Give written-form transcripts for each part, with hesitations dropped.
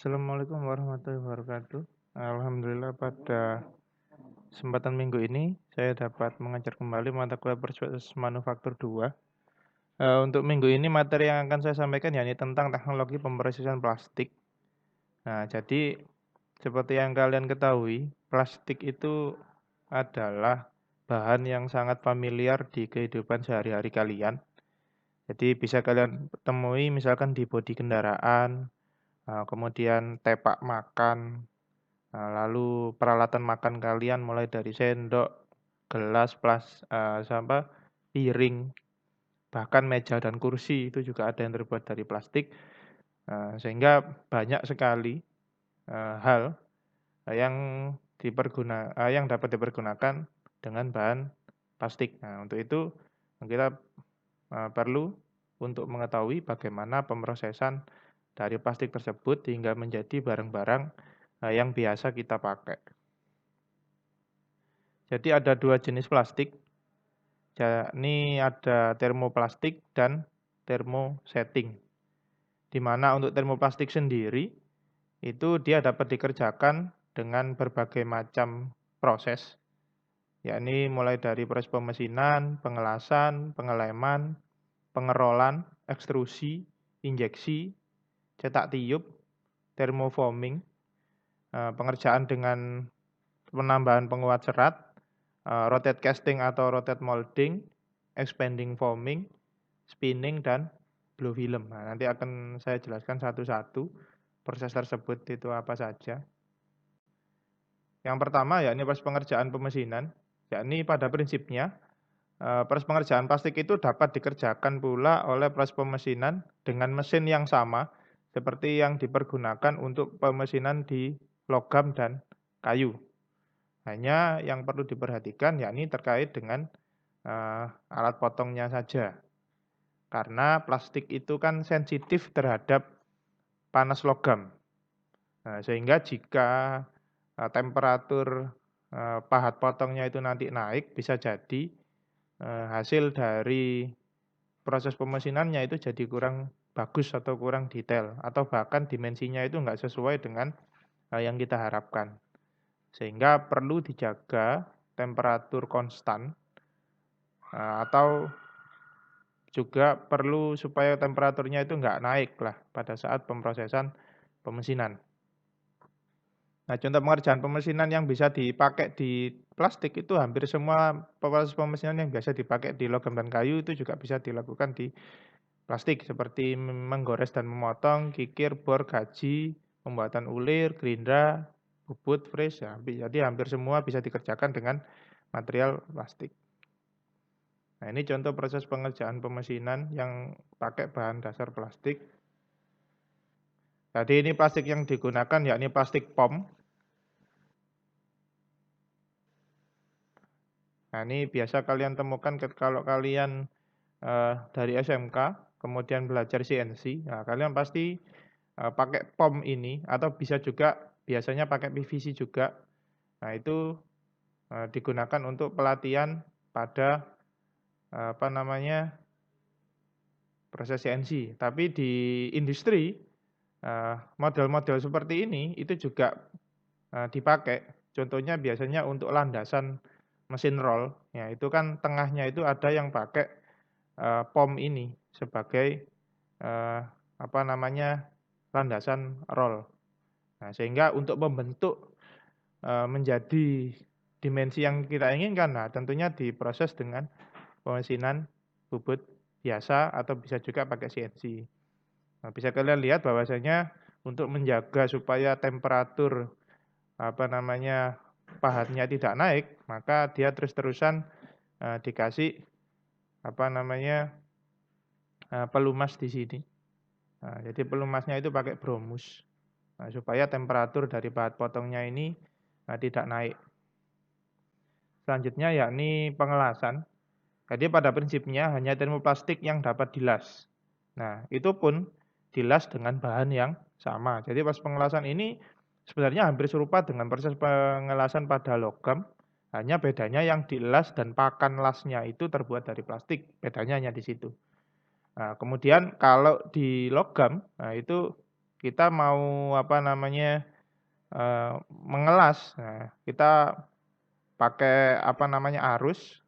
Assalamualaikum warahmatullahi wabarakatuh. Alhamdulillah pada kesempatan minggu ini saya dapat mengajar kembali mata kuliah Proses Manufaktur 2. Untuk minggu ini materi yang akan saya sampaikan yakni tentang teknologi pemrosesan plastik. Nah, jadi seperti yang kalian ketahui, plastik itu adalah bahan yang sangat familiar di kehidupan sehari-hari kalian. Jadi bisa kalian temui misalkan di bodi kendaraan, kemudian tepak makan. Nah, lalu peralatan makan kalian mulai dari sendok, gelas, piring, bahkan meja dan kursi itu juga ada yang terbuat dari plastik. Sehingga banyak sekali hal yang yang dapat dipergunakan dengan bahan plastik. Nah, untuk itu kita perlu untuk mengetahui bagaimana pemrosesan dari plastik tersebut hingga menjadi barang-barang yang biasa kita pakai. Jadi ada dua jenis plastik, yakni ada termoplastik dan termosetting. Di mana untuk termoplastik sendiri, itu dia dapat dikerjakan dengan berbagai macam proses, yakni mulai dari proses pemesinan, pengelasan, pengeleman, pengerolan, ekstrusi, injeksi, cetak tiup, termoforming, pengerjaan dengan penambahan penguat serat, rotate casting atau rotate molding, expanding forming, spinning, dan blow film. Nah, nanti akan saya jelaskan satu-satu proses tersebut itu apa saja. Yang pertama yakni proses pengerjaan pemesinan, yakni pada prinsipnya proses pengerjaan plastik itu dapat dikerjakan pula oleh proses pemesinan dengan mesin yang sama seperti yang dipergunakan untuk pemesinan di logam dan kayu. Hanya yang perlu diperhatikan yakni terkait dengan alat potongnya saja. Karena plastik itu kan sensitif terhadap panas logam. Nah, sehingga jika temperatur pahat potongnya itu nanti naik, bisa jadi hasil dari proses pemesinannya itu jadi kurang bagus atau kurang detail. Atau bahkan dimensinya itu enggak sesuai dengan yang kita harapkan. Sehingga perlu dijaga temperatur konstan atau juga perlu supaya temperaturnya itu enggak naik lah pada saat pemrosesan pemesinan. Nah, contoh pengerjaan pemesinan yang bisa dipakai di plastik itu hampir semua proses pemesinan yang biasa dipakai di logam dan kayu itu juga bisa dilakukan di plastik seperti menggores dan memotong, kikir, bor, gaji, pembuatan ulir, gerindra, bubut, fris, ya. Jadi hampir semua bisa dikerjakan dengan material plastik. Nah, ini contoh proses pengerjaan pemesinan yang pakai bahan dasar plastik. Jadi ini plastik yang digunakan yakni plastik POM. Nah, ini biasa kalian temukan kalau kalian dari SMK, kemudian belajar CNC. Nah, kalian pasti pakai POM ini, atau bisa juga biasanya pakai PVC juga. Nah, itu digunakan untuk pelatihan pada proses CNC. Tapi di industri model-model seperti ini itu juga dipakai. Contohnya biasanya untuk landasan mesin roll, ya itu kan tengahnya itu ada yang pakai POM ini sebagai landasan roll. Nah, sehingga untuk membentuk menjadi dimensi yang kita inginkan, nah tentunya diproses dengan pemesinan bubut biasa atau bisa juga pakai CNC. Nah, bisa kalian lihat bahwasanya untuk menjaga supaya temperatur pahatnya tidak naik, maka dia terus-terusan dikasih pelumas di sini. Nah, jadi pelumasnya itu pakai bromus. Nah, supaya temperatur dari pahat potongnya ini tidak naik. Selanjutnya yakni pengelasan. Jadi pada prinsipnya hanya termoplastik yang dapat dilas. Nah, itu pun dilas dengan bahan yang sama. Jadi pas pengelasan ini sebenarnya hampir serupa dengan proses pengelasan pada logam, hanya bedanya yang dilas dan pakan lasnya itu terbuat dari plastik. Bedanya hanya di situ. Nah, kemudian kalau di logam, nah itu kita mau mengelas. Nah, kita pakai arus.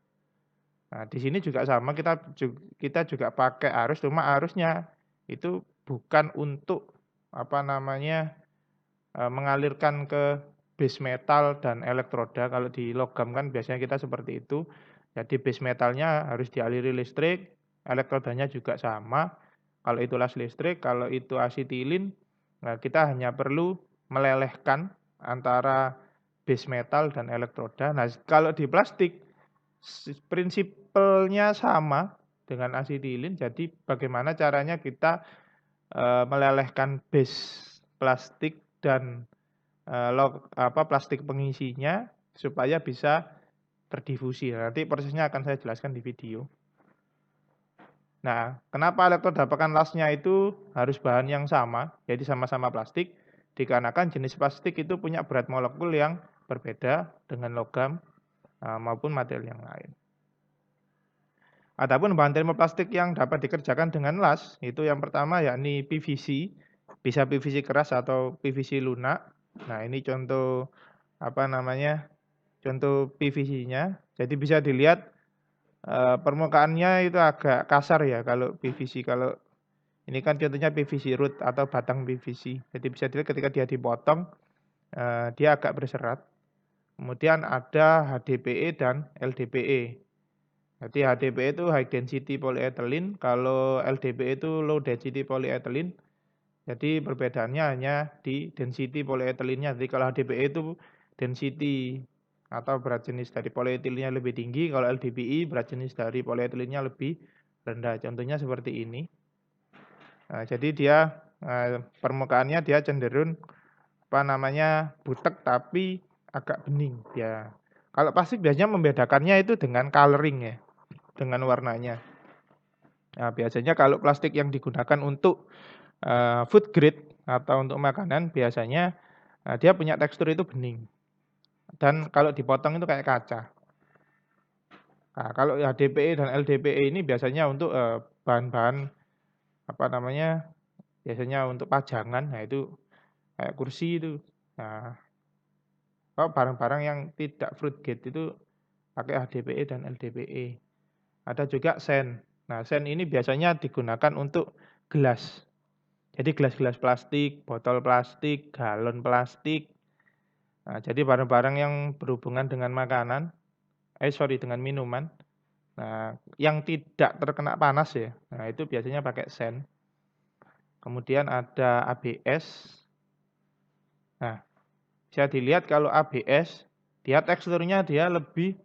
Nah, di sini juga sama kita juga pakai arus, cuma arusnya itu bukan untuk mengalirkan ke base metal dan elektroda. Kalau di logam kan biasanya kita seperti itu. Jadi base metalnya harus dialiri listrik, elektrodanya juga sama. Kalau itu las listrik, kalau itu asetilin, nah kita hanya perlu melelehkan antara base metal dan elektroda. Nah, kalau di plastik prinsipnya sama dengan asetilin. Jadi bagaimana caranya kita melelehkan base plastik dan plastik pengisinya supaya bisa terdifusi. Nanti prosesnya akan saya jelaskan di video. Nah, kenapa elektroda pekan lasnya itu harus bahan yang sama, jadi sama-sama plastik? Dikarenakan jenis plastik itu punya berat molekul yang berbeda dengan logam maupun material yang lain. Adapun bahan termoplastik yang dapat dikerjakan dengan las, itu yang pertama yakni PVC, bisa PVC keras atau PVC lunak. Nah, ini contoh contoh PVC-nya. Jadi bisa dilihat permukaannya itu agak kasar ya kalau PVC. Kalau ini kan contohnya PVC root atau batang PVC. Jadi bisa dilihat ketika dia dipotong, dia agak berserat. Kemudian ada HDPE dan LDPE. Jadi HDPE itu high density polyethylene, kalau LDPE itu low density polyethylene. Jadi perbedaannya hanya di density polyethylennya. Jadi kalau HDPE itu density atau berat jenis dari polyetilenya lebih tinggi, kalau LDPE berat jenis dari polyetilenya lebih rendah. Contohnya seperti ini. Nah, jadi dia permukaannya dia cenderung butek tapi agak bening ya. Kalau plastik biasanya membedakannya itu dengan coloring ya, dengan warnanya. Nah, biasanya kalau plastik yang digunakan untuk food grade atau untuk makanan biasanya dia punya tekstur itu bening. Dan kalau dipotong itu kayak kaca. Nah, kalau HDPE dan LDPE ini biasanya untuk bahan-bahan biasanya untuk pajangan. Nah, itu kayak kursi itu. Nah, kalau barang-barang yang tidak fruit grade itu pakai HDPE dan LDPE. Ada juga sen. Nah, sen ini biasanya digunakan untuk gelas. Jadi gelas-gelas plastik, botol plastik, galon plastik. Nah, jadi barang-barang yang berhubungan dengan dengan minuman. Nah, yang tidak terkena panas ya. Nah, itu biasanya pakai sen. Kemudian ada ABS. Nah, bisa dilihat kalau ABS, dia teksturnya dia lebih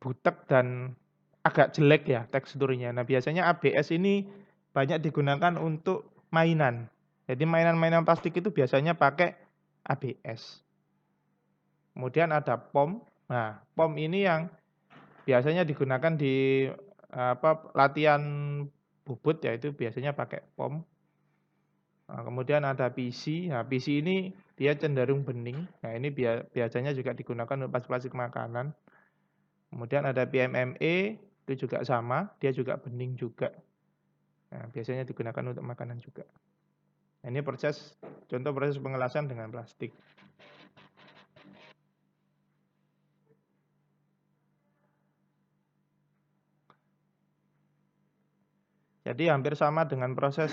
butek dan agak jelek ya teksturnya. Nah, biasanya ABS ini banyak digunakan untuk mainan. Jadi mainan-mainan plastik itu biasanya pakai ABS. Kemudian ada POM. Nah, POM ini yang biasanya digunakan di latihan bubut ya, itu biasanya pakai POM. Nah, kemudian ada PC. Nah, PC ini dia cenderung bening. Nah, ini biasanya juga digunakan untuk plastik makanan. Kemudian ada PMMA, itu juga sama, dia juga bening juga. Nah, biasanya digunakan untuk makanan juga. Nah, ini contoh proses pengelasan dengan plastik. Jadi hampir sama dengan proses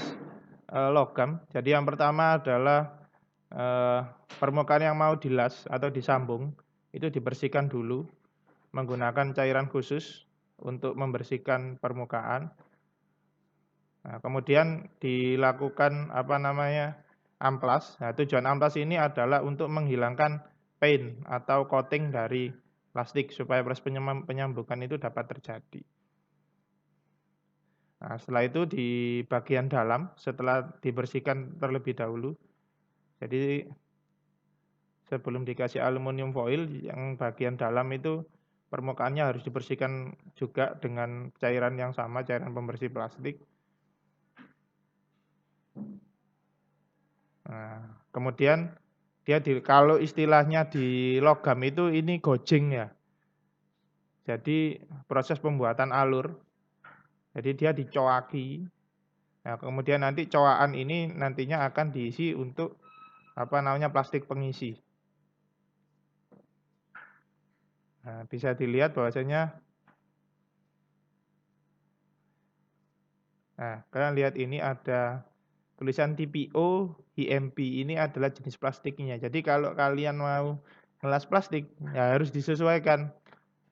logam. Jadi yang pertama adalah permukaan yang mau dilas atau disambung, itu dibersihkan dulu menggunakan cairan khusus untuk membersihkan permukaan. Nah, kemudian dilakukan amplas. Nah, tujuan amplas ini adalah untuk menghilangkan paint atau coating dari plastik supaya proses penyambungan itu dapat terjadi. Nah, setelah itu di bagian dalam, setelah dibersihkan terlebih dahulu, jadi sebelum dikasih aluminium foil, yang bagian dalam itu permukaannya harus dibersihkan juga dengan cairan yang sama, cairan pembersih plastik. Nah, kemudian kalau istilahnya di logam itu ini gojing ya. Jadi proses pembuatan alur. Jadi dia dicoaki. Nah, kemudian nanti cowaan ini nantinya akan diisi untuk plastik pengisi. Nah, bisa dilihat bahwasanya kalian lihat ini ada tulisan TPO, HMP ini adalah jenis plastiknya. Jadi kalau kalian mau ngelas plastik ya harus disesuaikan.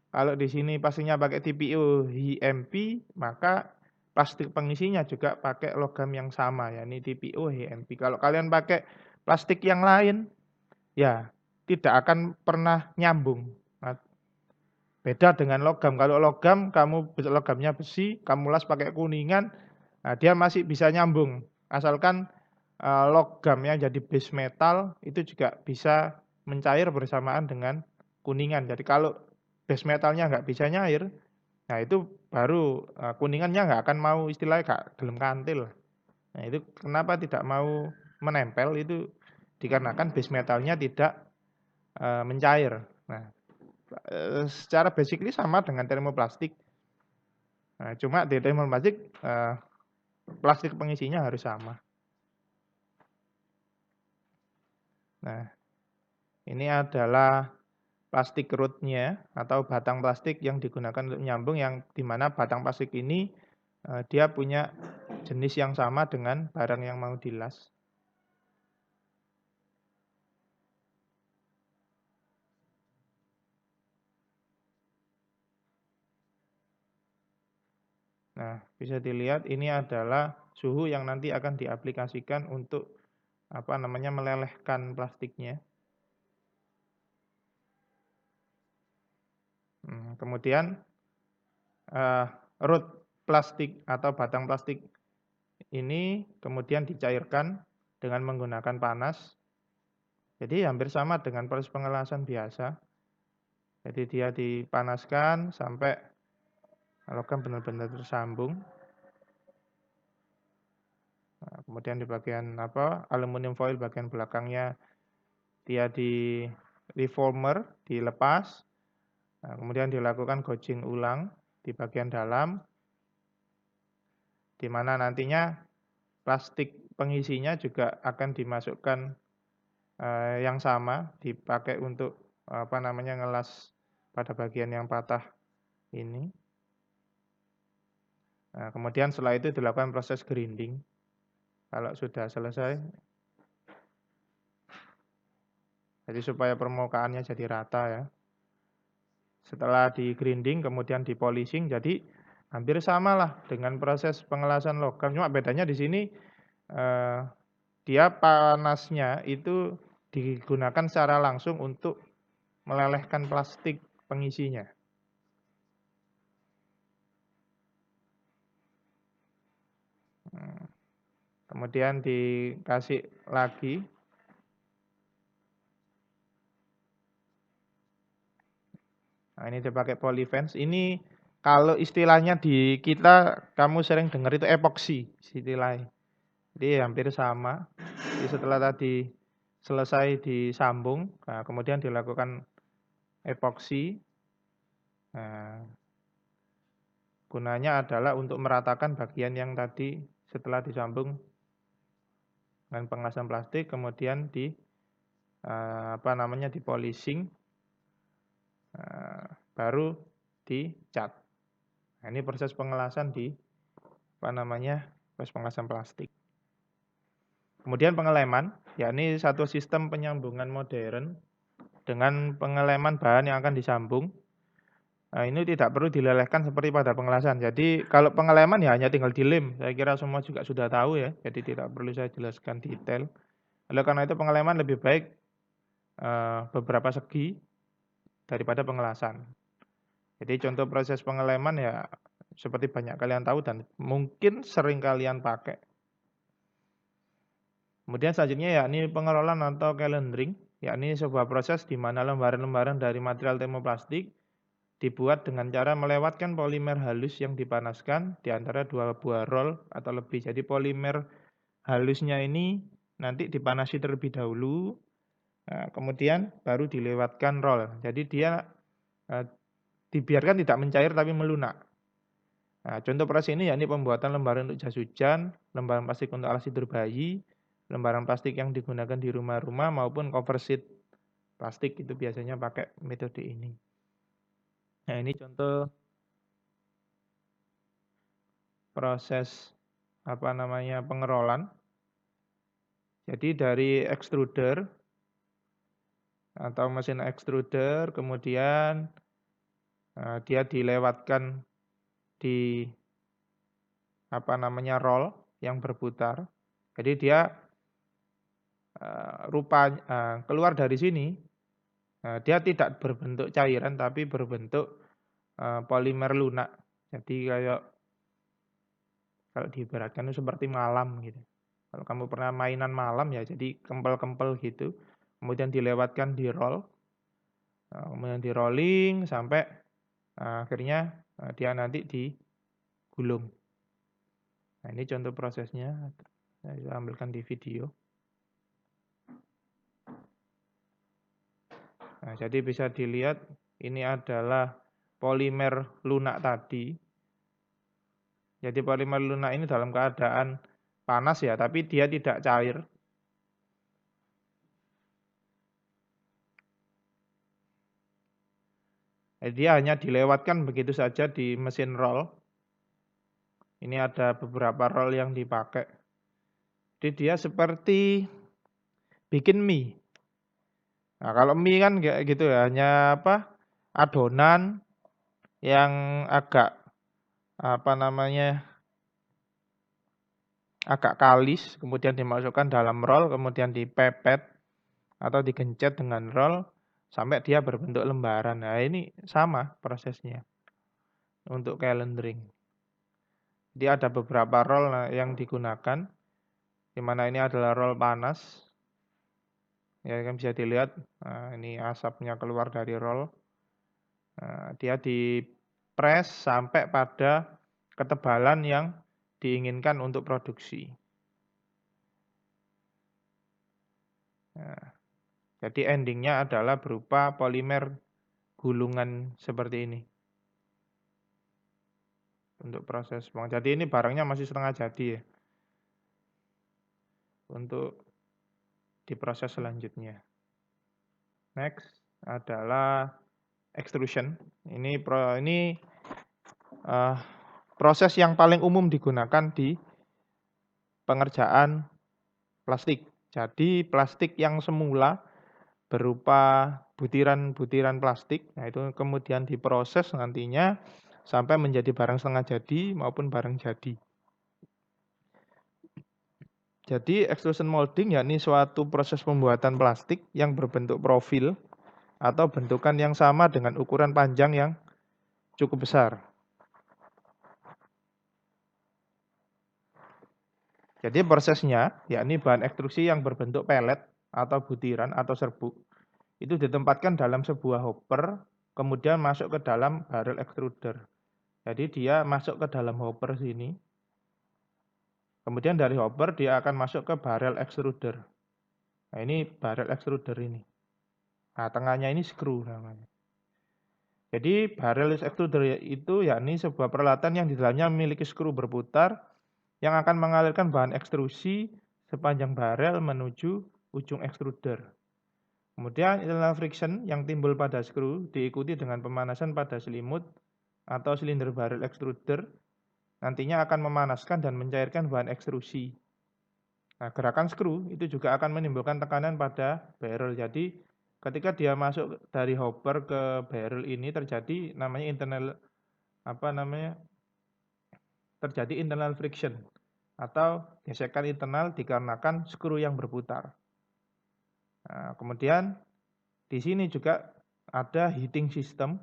Kalau di sini pastinya pakai TPO, HMP, maka plastik pengisinya juga pakai logam yang sama ya, ini TPO, HMP. Kalau kalian pakai plastik yang lain ya tidak akan pernah nyambung. Nah, beda dengan logam. Kalau logam logamnya besi, kamu las pakai kuningan, nah dia masih bisa nyambung. Asalkan logamnya jadi base metal itu juga bisa mencair bersamaan dengan kuningan. Jadi kalau base metalnya nggak bisa nyair, nah itu baru kuningannya nggak akan mau, istilahnya nggak gelem kantil. Nah itu kenapa tidak mau menempel itu dikarenakan base metalnya tidak mencair. Nah secara basically sama dengan termoplastik. Nah, cuma di termoplastik plastik pengisinya harus sama. Nah, ini adalah plastik rootnya atau batang plastik yang digunakan untuk menyambung, yang dimana batang plastik ini dia punya jenis yang sama dengan barang yang mau dilas. Nah, bisa dilihat ini adalah suhu yang nanti akan diaplikasikan untuk melelehkan plastiknya. Kemudian root plastik atau batang plastik ini kemudian dicairkan dengan menggunakan panas. Jadi hampir sama dengan proses pengelasan biasa. Jadi dia dipanaskan sampai logam benar-benar tersambung. Nah, kemudian di bagian aluminium foil bagian belakangnya dia di reformer, dilepas. Nah, kemudian dilakukan gouging ulang di bagian dalam, di mana nantinya plastik pengisinya juga akan dimasukkan yang sama, dipakai untuk ngelas pada bagian yang patah ini. Nah, kemudian setelah itu dilakukan proses grinding. Kalau sudah selesai, jadi supaya permukaannya jadi rata ya. Setelah di grinding kemudian di polishing, jadi hampir sama lah dengan proses pengelasan logam. Cuma bedanya di sini dia panasnya itu digunakan secara langsung untuk melelehkan plastik pengisinya. Kemudian dikasih lagi. Nah, ini dipakai polyvents. Ini kalau istilahnya di kita kamu sering dengar itu epoksi istilahnya. Jadi hampir sama. Jadi setelah tadi selesai disambung, nah, kemudian dilakukan epoksi. Nah, gunanya adalah untuk meratakan bagian yang tadi setelah disambung dengan pengelasan plastik, kemudian di di polishing, baru dicat. Nah, ini proses pengelasan di proses pengelasan plastik. Kemudian pengeleman, yakni satu sistem penyambungan modern dengan pengeleman bahan yang akan disambung. Nah, ini tidak perlu dilelehkan seperti pada pengelasan. Jadi kalau pengeleman ya hanya tinggal dilem. Saya kira semua juga sudah tahu ya. Jadi tidak perlu saya jelaskan detail. Oleh karena itu pengeleman lebih baik beberapa segi daripada pengelasan. Jadi contoh proses pengeleman ya seperti banyak kalian tahu dan mungkin sering kalian pakai. Kemudian selanjutnya yakni pengerolan atau calendering, yakni sebuah proses di mana lembaran-lembaran dari material termoplastik dibuat dengan cara melewatkan polimer halus yang dipanaskan di antara dua buah roll atau lebih. Jadi polimer halusnya ini nanti dipanasi terlebih dahulu, kemudian baru dilewatkan roll. Jadi dia dibiarkan tidak mencair tapi melunak. Nah, contoh proses ini yakni pembuatan lembaran untuk jas hujan, lembaran plastik untuk alas tidur bayi, lembaran plastik yang digunakan di rumah-rumah maupun cover sheet plastik itu biasanya pakai metode ini. Nah, ini contoh proses pengerolan. Jadi dari extruder atau mesin extruder kemudian dia dilewatkan di roll yang berputar. Jadi dia keluar dari sini dia tidak berbentuk cairan tapi berbentuk polimer lunak. Jadi kayak kalau diibaratkan itu seperti malam gitu. Kalau kamu pernah mainan malam ya jadi kempel-kempel gitu. Kemudian dilewatkan di roll. Kemudian di rolling sampai akhirnya dia nanti digulung. Nah, ini contoh prosesnya. Saya ambilkan di video. Nah, jadi bisa dilihat ini adalah polimer lunak tadi. Jadi polimer lunak ini dalam keadaan panas ya, tapi dia tidak cair. Dia hanya dilewatkan begitu saja di mesin roll. Ini ada beberapa roll yang dipakai. Jadi dia seperti bikin mie. Nah, kalau mie kan kayak gitu ya, hanya adonan yang agak agak kalis, kemudian dimasukkan dalam roll, kemudian dipepet atau digencet dengan roll sampai dia berbentuk lembaran. Nah, ini sama prosesnya untuk calendering. Jadi ada beberapa roll yang digunakan, di mana ini adalah roll panas. Ya kan bisa dilihat, ini asapnya keluar dari roll. Dia dipres sampai pada ketebalan yang diinginkan untuk produksi. Nah, jadi endingnya adalah berupa polimer gulungan seperti ini. Untuk proses jadi ini barangnya masih setengah jadi ya. Untuk diproses selanjutnya. Next adalah extrusion. Ini proses yang paling umum digunakan di pengerjaan plastik. Jadi plastik yang semula berupa butiran-butiran plastik, nah itu kemudian diproses nantinya sampai menjadi barang setengah jadi maupun barang jadi. Jadi extrusion molding yakni suatu proses pembuatan plastik yang berbentuk profil atau bentukan yang sama dengan ukuran panjang yang cukup besar. Jadi prosesnya yakni bahan ekstrusi yang berbentuk pelet atau butiran atau serbuk itu ditempatkan dalam sebuah hopper kemudian masuk ke dalam barrel extruder. Jadi dia masuk ke dalam hopper sini. Kemudian dari hopper dia akan masuk ke barrel extruder. Nah, ini barrel extruder ini. Nah, tengahnya ini screw namanya. Jadi barrel extruder itu yakni sebuah peralatan yang di dalamnya memiliki skru berputar yang akan mengalirkan bahan ekstrusi sepanjang barel menuju ujung extruder. Kemudian internal friction yang timbul pada skru diikuti dengan pemanasan pada selimut atau silinder barrel extruder nantinya akan memanaskan dan mencairkan bahan ekstrusi. Nah, gerakan skru itu juga akan menimbulkan tekanan pada barrel. Jadi ketika dia masuk dari hopper ke barrel ini terjadi terjadi internal friction atau gesekan internal dikarenakan skru yang berputar. Nah, kemudian di sini juga ada heating system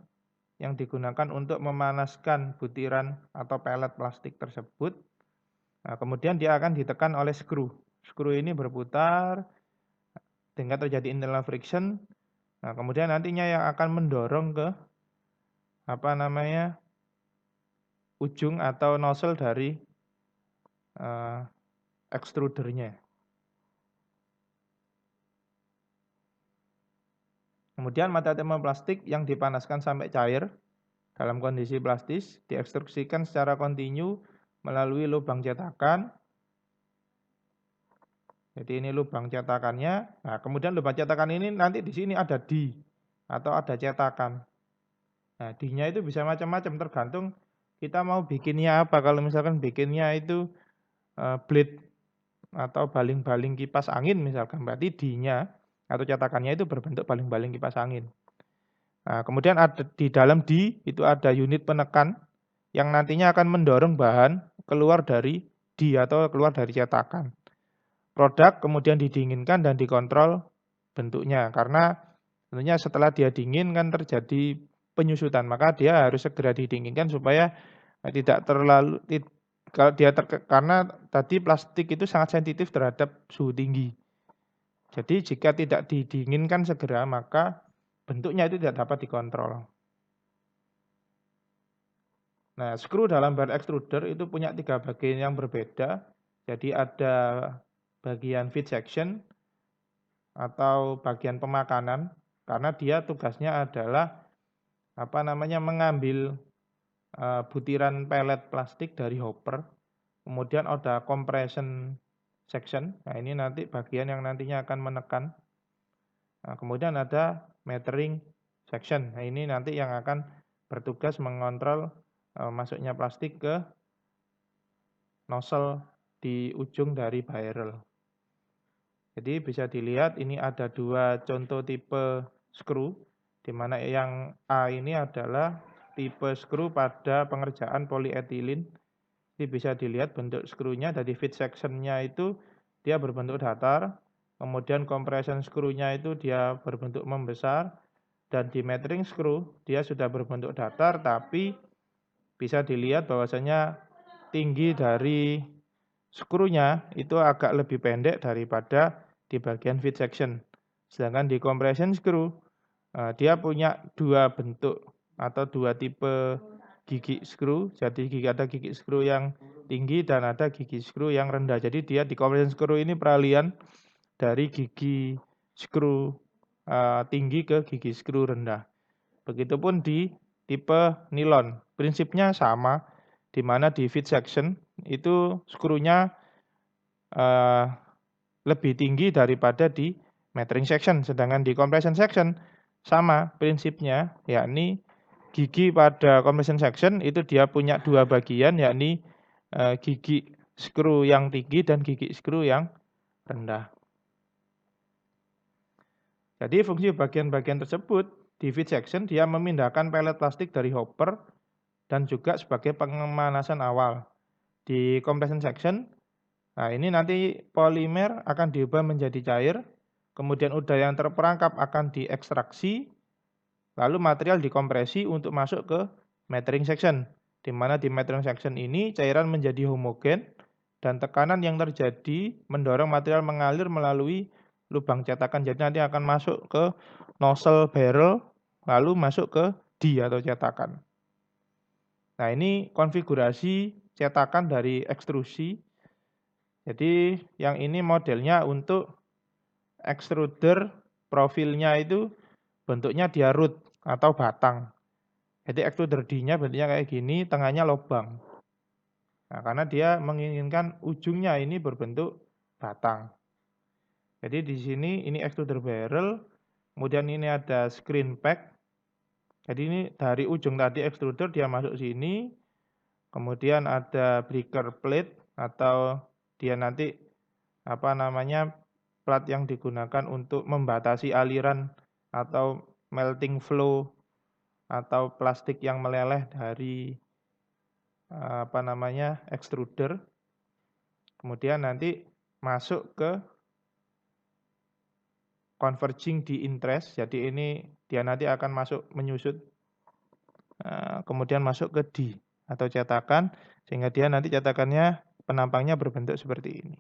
yang digunakan untuk memanaskan butiran atau pelet plastik tersebut. Nah, kemudian dia akan ditekan oleh skru. Skru ini berputar sehingga terjadi internal friction. Nah, kemudian nantinya yang akan mendorong ke ujung atau nozzle dari extrudernya. Kemudian material termoplastik yang dipanaskan sampai cair dalam kondisi plastis, diekstruksikan secara kontinu melalui lubang cetakan. Jadi ini lubang cetakannya. Nah, kemudian lubang cetakan ini nanti di sini ada di atau ada cetakan. Nah, D-nya itu bisa macam-macam tergantung kita mau bikinnya apa. Kalau misalkan bikinnya itu blade atau baling-baling kipas angin misalkan, berarti D-nya atau cetakannya itu berbentuk baling-baling kipas angin. Nah, kemudian ada di dalam D itu ada unit penekan yang nantinya akan mendorong bahan keluar dari D atau keluar dari cetakan. Produk kemudian didinginkan dan dikontrol bentuknya, karena tentunya setelah dia dingin kan terjadi penyusutan, maka dia harus segera didinginkan supaya tidak terlalu kalau dia karena tadi plastik itu sangat sensitif terhadap suhu tinggi. Jadi jika tidak didinginkan segera maka bentuknya itu tidak dapat dikontrol. Nah, skru dalam bahan extruder itu punya 3 bagian yang berbeda. Jadi ada bagian feed section atau bagian pemakanan, karena dia tugasnya adalah mengambil butiran pelet plastik dari hopper. Kemudian ada compression section. Nah, ini nanti bagian yang nantinya akan menekan. Nah, kemudian ada metering section. Nah, ini nanti yang akan bertugas mengontrol masuknya plastik ke nozzle di ujung dari barrel. Jadi bisa dilihat ini ada 2 contoh tipe skru, di mana yang A ini adalah tipe skru pada pengerjaan polietilin. Jadi bisa dilihat bentuk skrunya dari feed section-nya itu dia berbentuk datar, kemudian compression skrunya itu dia berbentuk membesar, dan di metering skru dia sudah berbentuk datar, tapi bisa dilihat bahwasanya tinggi dari skrunya itu agak lebih pendek daripada di bagian feed section. Sedangkan di compression screw dia punya 2 bentuk atau 2 tipe gigi skru. Jadi ada gigi skru yang tinggi dan ada gigi skru yang rendah. Jadi dia di compression screw ini peralihan dari gigi skru tinggi ke gigi skru rendah. Begitupun di tipe nilon. Prinsipnya sama, di mana di feed section itu skrunya lebih tinggi daripada di metering section. Sedangkan di compression section sama prinsipnya, yakni gigi pada compression section itu dia punya 2 bagian, yakni gigi skru yang tinggi dan gigi skru yang rendah. Jadi fungsi bagian-bagian tersebut di feed section dia memindahkan pelet plastik dari hopper dan juga sebagai pemanasan awal. Di compression section, nah ini nanti polimer akan diubah menjadi cair, kemudian udara yang terperangkap akan diekstraksi, lalu material dikompresi untuk masuk ke metering section, di mana di metering section ini cairan menjadi homogen dan tekanan yang terjadi mendorong material mengalir melalui lubang cetakan. Jadi nanti akan masuk ke nozzle barrel, lalu masuk ke D atau cetakan. Nah, ini konfigurasi cetakan dari ekstrusi. Jadi yang ini modelnya untuk extruder, profilnya itu bentuknya dia root atau batang. Jadi extruder D-nya bentuknya kayak gini, tengahnya lubang. Nah, karena dia menginginkan ujungnya ini berbentuk batang. Jadi di sini ini extruder barrel, kemudian ini ada screen pack. Jadi ini dari ujung tadi extruder dia masuk sini, kemudian ada breaker plate atau dia nanti plat yang digunakan untuk membatasi aliran atau melting flow atau plastik yang meleleh dari extruder. Kemudian nanti masuk ke converging di interest. Jadi ini dia nanti akan masuk menyusut, kemudian masuk ke D atau cetakan, sehingga dia nanti cetakannya penampangnya berbentuk seperti ini.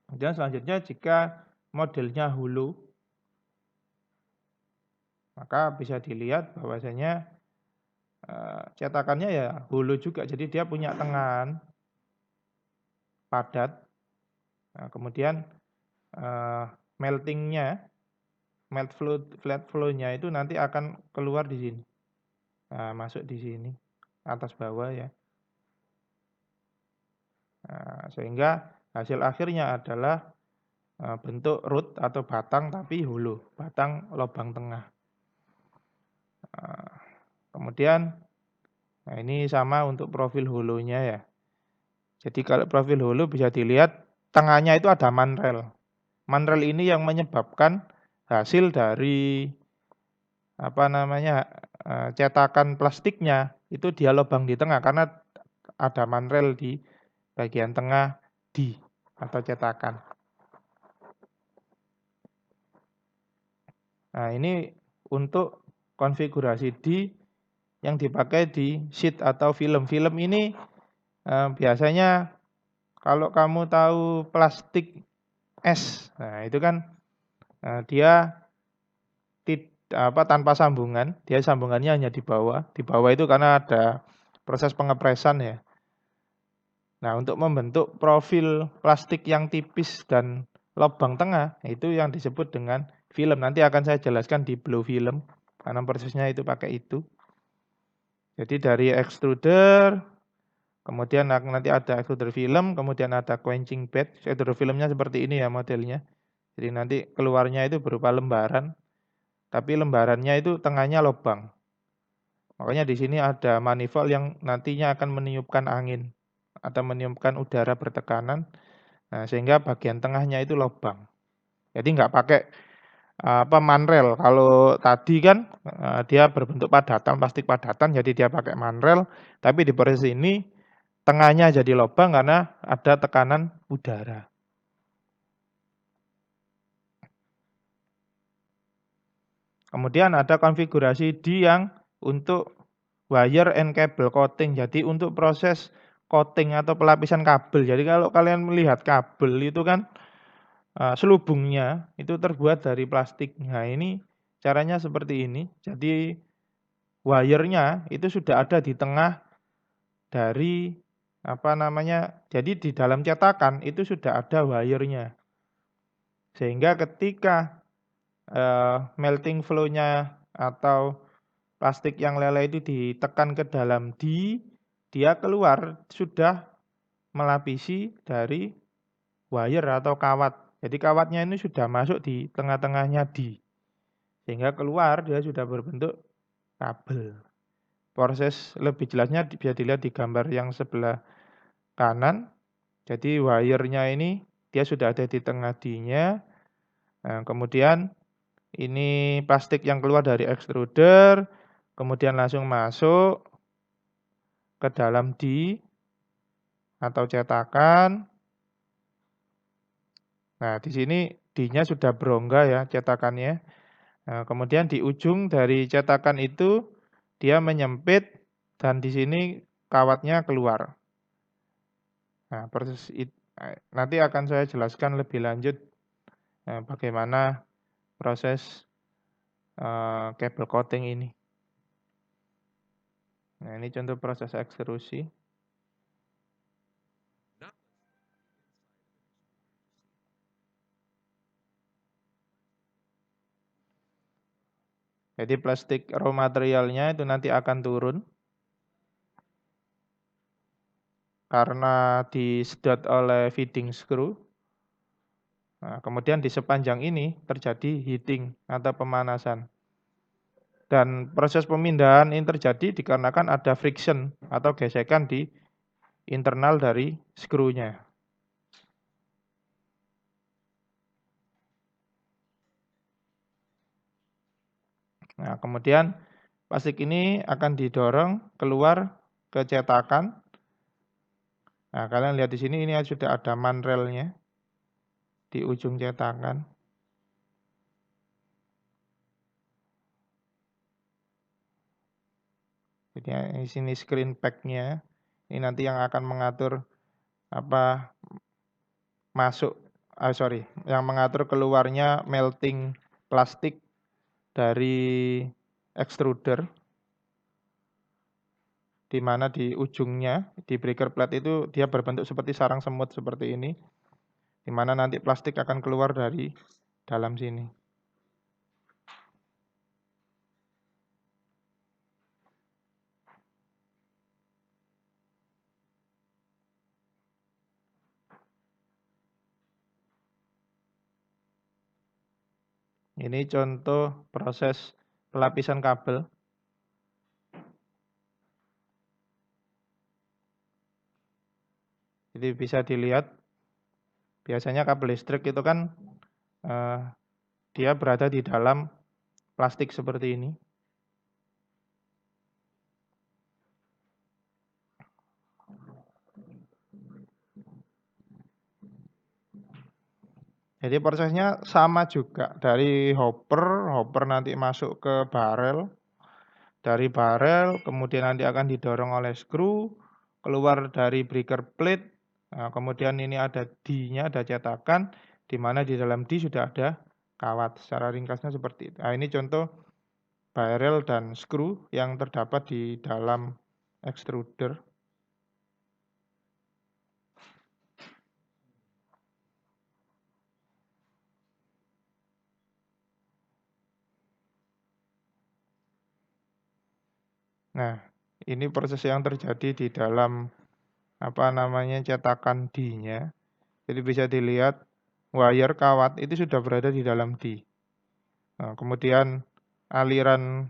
Kemudian selanjutnya jika modelnya hulu, maka bisa dilihat bahwasanya cetakannya ya hulu juga. Jadi dia punya tengahan padat. Nah, kemudian meltingnya, flat flow-nya itu nanti akan keluar di sini. Nah, masuk di sini, atas bawah ya. Nah, sehingga hasil akhirnya adalah bentuk root atau batang tapi hulu, batang lubang tengah. Nah, kemudian, nah ini sama untuk profil hulunya ya. Jadi kalau profil hulu bisa dilihat tengahnya itu ada manrel. Manrel ini yang menyebabkan hasil dari cetakan plastiknya itu dia lubang di tengah karena ada manrel di bagian tengah D atau cetakan. Nah, ini untuk konfigurasi D yang dipakai di sheet atau film. Film ini biasanya kalau kamu tahu plastik es, nah itu kan dia tanpa sambungan, dia sambungannya hanya di bawah. Di bawah itu karena ada proses pengepresan ya. Nah, untuk membentuk profil plastik yang tipis dan lubang tengah, itu yang disebut dengan film. Nanti akan saya jelaskan di blow film, karena prosesnya itu pakai itu. Jadi dari extruder, kemudian nanti ada extruder film, kemudian ada quenching bed. Extruder filmnya seperti ini ya modelnya. Jadi nanti keluarnya itu berupa lembaran, tapi lembarannya itu tengahnya lubang. Makanya di sini ada manifold yang nantinya akan meniupkan angin atau meniupkan udara bertekanan. Nah, sehingga bagian tengahnya itu lubang. Jadi nggak pakai manrel. Kalau tadi kan dia berbentuk padatan, plastik padatan, jadi dia pakai manrel. Tapi di proses ini tengahnya jadi lubang karena ada tekanan udara. Kemudian ada konfigurasi D yang untuk wire and cable coating. Jadi untuk proses coating atau pelapisan kabel. Jadi kalau kalian melihat kabel itu kan selubungnya itu terbuat dari plastik. Nah, ini caranya seperti ini. Jadi wire-nya itu sudah ada di tengah dari jadi di dalam cetakan itu sudah ada wire-nya. Sehingga ketika melting flow-nya atau plastik yang leleh itu ditekan ke dalam dia keluar sudah melapisi dari wire atau kawat. Jadi kawatnya ini sudah masuk di tengah-tengahnya sehingga keluar dia sudah berbentuk kabel. Proses lebih jelasnya bisa dilihat di gambar yang sebelah kanan. Jadi wire-nya ini dia sudah ada di tengah D-nya. Nah, kemudian ini plastik yang keluar dari extruder, kemudian langsung masuk ke dalam D atau cetakan. Nah, di sini D-nya sudah berongga ya cetakannya. Nah, kemudian di ujung dari cetakan itu dia menyempit dan di sini kawatnya keluar. Nah, nanti akan saya jelaskan lebih lanjut bagaimana proses cable coating ini. Nah, ini contoh proses ekstrusi. Jadi plastik raw materialnya itu nanti akan turun karena disedot oleh feeding screw. Nah, kemudian di sepanjang ini terjadi heating atau pemanasan. Dan proses pemindahan ini terjadi dikarenakan ada friction atau gesekan di internal dari skrunya. Nah, kemudian plastik ini akan didorong keluar ke cetakan. Nah, kalian lihat di sini ini sudah ada manrelnya di ujung cetakan. Jadi di sini screen pack-nya. Ini nanti yang akan mengatur yang mengatur keluarnya melting plastik dari extruder, di mana di ujungnya di breaker plate itu dia berbentuk seperti sarang semut seperti ini, di mana nanti plastik akan keluar dari dalam sini. Ini contoh proses pelapisan kabel. Jadi bisa dilihat, biasanya kabel listrik itu kan dia berada di dalam plastik seperti ini. Jadi prosesnya sama juga, dari hopper nanti masuk ke barel, dari barel kemudian nanti akan didorong oleh skru, keluar dari breaker plate, nah, kemudian ini ada D-nya, ada cetakan, di mana di dalam D sudah ada kawat, secara ringkasnya seperti itu. Nah, ini contoh barel dan skru yang terdapat di dalam extruder. Nah, ini proses yang terjadi di dalam cetakan D-nya. Jadi bisa dilihat wire kawat itu sudah berada di dalam D. Nah, kemudian aliran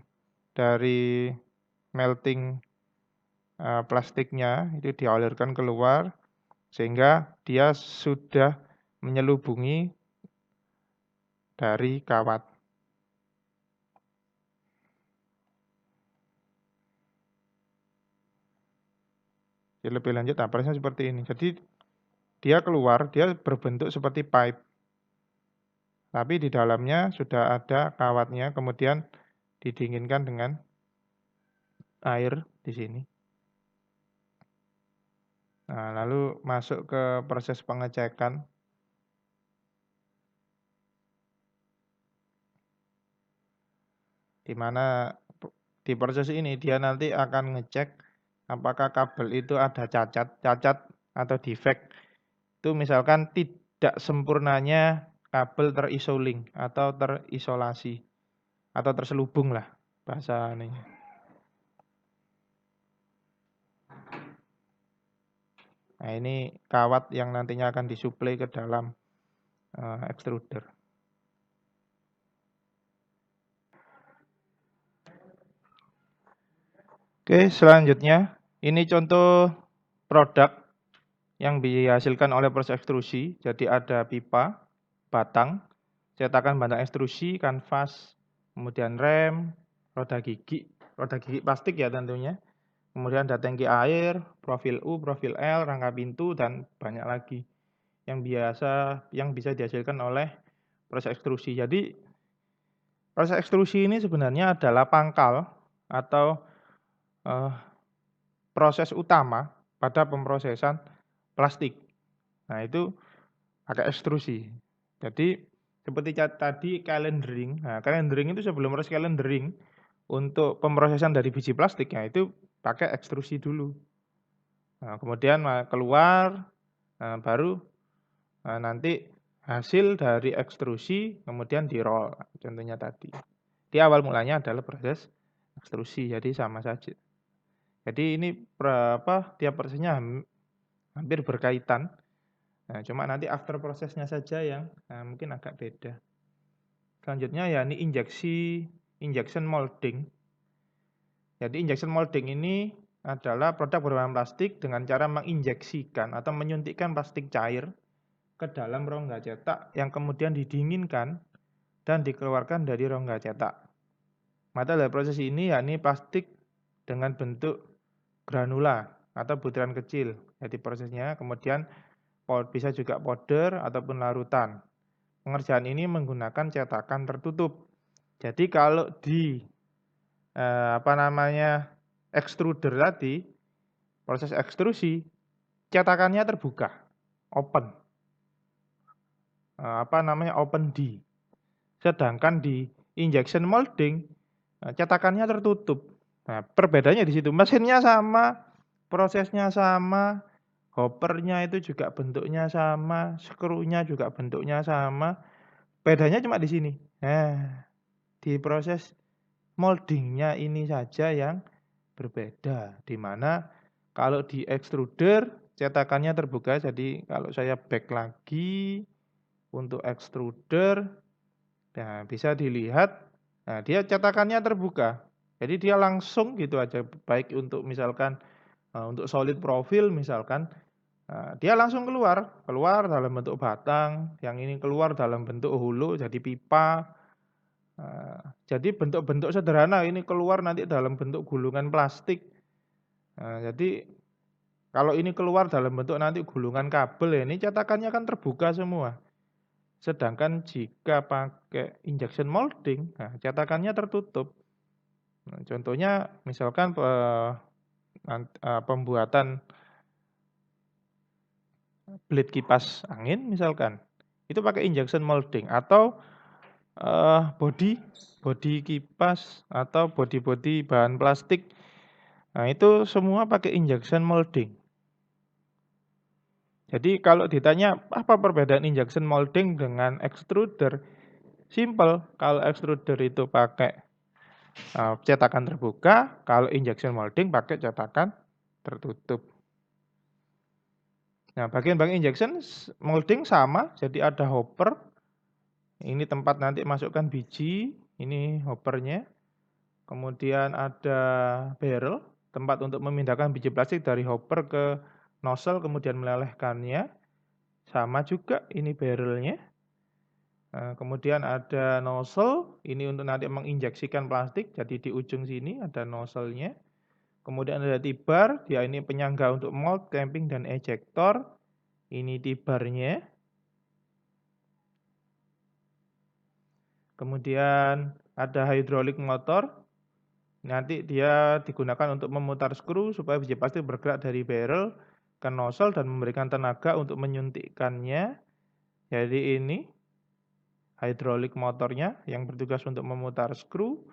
dari melting plastiknya itu dialirkan keluar sehingga dia sudah menyelubungi dari kawat. Jadi lebih lanjut, prosesnya seperti ini. Jadi dia keluar, dia berbentuk seperti pipe. Tapi di dalamnya sudah ada kawatnya, kemudian didinginkan dengan air di sini. Nah, lalu masuk ke proses pengecekan. Di mana di proses ini dia nanti akan ngecek apakah kabel itu ada cacat atau defect. Itu misalkan tidak sempurnanya kabel terisoling atau terisolasi atau terselubung lah bahasa ini. Nah, ini kawat yang nantinya akan disuplai ke dalam extruder. Oke, selanjutnya ini contoh produk yang dihasilkan oleh proses ekstrusi. Jadi ada pipa, batang, cetakan batang ekstrusi, kanvas, kemudian rem, roda gigi plastik ya tentunya. Kemudian ada tangki air, profil U, profil L, rangka pintu, dan banyak lagi yang bisa dihasilkan oleh proses ekstrusi. Jadi proses ekstrusi ini sebenarnya adalah pangkal atau proses utama pada pemrosesan plastik. Nah, itu pakai ekstrusi. Jadi seperti tadi calendering. Nah, calendering itu sebelum proses calendering untuk pemrosesan dari biji plastik, ya itu pakai ekstrusi dulu. Nah, kemudian keluar, baru nanti hasil dari ekstrusi kemudian di roll. Contohnya tadi. Di awal mulanya adalah proses ekstrusi, jadi sama saja. Jadi ini tiap prosesnya hampir berkaitan. Nah, cuma nanti after prosesnya saja yang mungkin agak beda. Selanjutnya ya ini injection molding. Jadi injection molding ini adalah produk berbahan plastik dengan cara menginjeksikan atau menyuntikkan plastik cair ke dalam rongga cetak yang kemudian didinginkan dan dikeluarkan dari rongga cetak. Maka dari proses ini yakni plastik dengan bentuk granula atau butiran kecil. Jadi prosesnya kemudian bisa juga powder ataupun larutan. Pengerjaan ini menggunakan cetakan tertutup. Jadi kalau di extruder tadi, proses ekstrusi, cetakannya terbuka, open. Open D. Sedangkan di injection molding, cetakannya tertutup. Nah, perbedaannya di situ. Mesinnya sama, prosesnya sama, hoppernya itu juga bentuknya sama, skrunya juga bentuknya sama. Bedanya cuma di sini. Nah, di proses moldingnya ini saja yang berbeda. Di mana kalau di extruder cetakannya terbuka. Jadi kalau saya back lagi untuk extruder, Nah, bisa dilihat, nah dia cetakannya terbuka. Jadi dia langsung gitu aja, baik untuk misalkan, untuk solid profil misalkan, dia langsung keluar dalam bentuk batang, yang ini keluar dalam bentuk hulu jadi pipa, jadi bentuk-bentuk sederhana ini keluar nanti dalam bentuk gulungan plastik. Jadi kalau ini keluar dalam bentuk nanti gulungan kabel ya, ini cetakannya kan terbuka semua. Sedangkan jika pakai injection molding, nah cetakannya tertutup. Nah, contohnya misalkan pembuatan blade kipas angin misalkan, itu pakai injection molding atau bodi kipas atau bodi bahan plastik. Nah, itu semua pakai injection molding. Jadi kalau ditanya apa perbedaan injection molding dengan extruder? Simple, kalau extruder itu pakai cetakan terbuka, kalau injection molding pakai cetakan tertutup. Nah, bagian-bagian injection molding sama, jadi ada hopper. Ini tempat nanti masukkan biji, ini hoppernya. Kemudian ada barrel, tempat untuk memindahkan biji plastik dari hopper ke nozzle kemudian melelehkannya. Sama juga ini barrelnya. Kemudian ada nozzle, ini untuk nanti menginjeksikan plastik, jadi di ujung sini ada nozzle-nya. Kemudian ada T-bar, dia ini penyangga untuk mold, clamping, dan ejector. Ini T-barnya. Kemudian ada hydraulic motor, nanti dia digunakan untuk memutar skru supaya biji plastik bergerak dari barrel ke nozzle dan memberikan tenaga untuk menyuntikkannya. Jadi ini hydraulic motornya yang bertugas untuk memutar skru.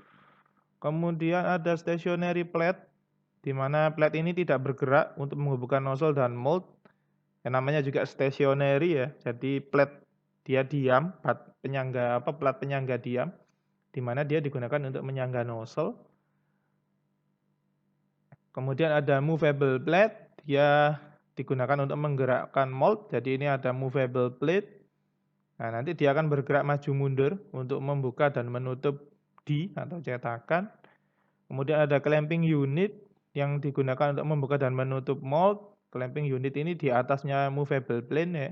Kemudian ada stationary plate, di mana plate ini tidak bergerak untuk menghubungkan nozzle dan mold. Yang namanya juga stationary ya. Jadi plate dia diam, plat penyangga diam, di mana dia digunakan untuk menyangga nozzle. Kemudian ada movable plate, dia digunakan untuk menggerakkan mold. Jadi ini ada movable plate. Nah, nanti dia akan bergerak maju mundur untuk membuka dan menutup di atau cetakan. Kemudian ada clamping unit yang digunakan untuk membuka dan menutup mold. Clamping unit ini di atasnya movable plane ya.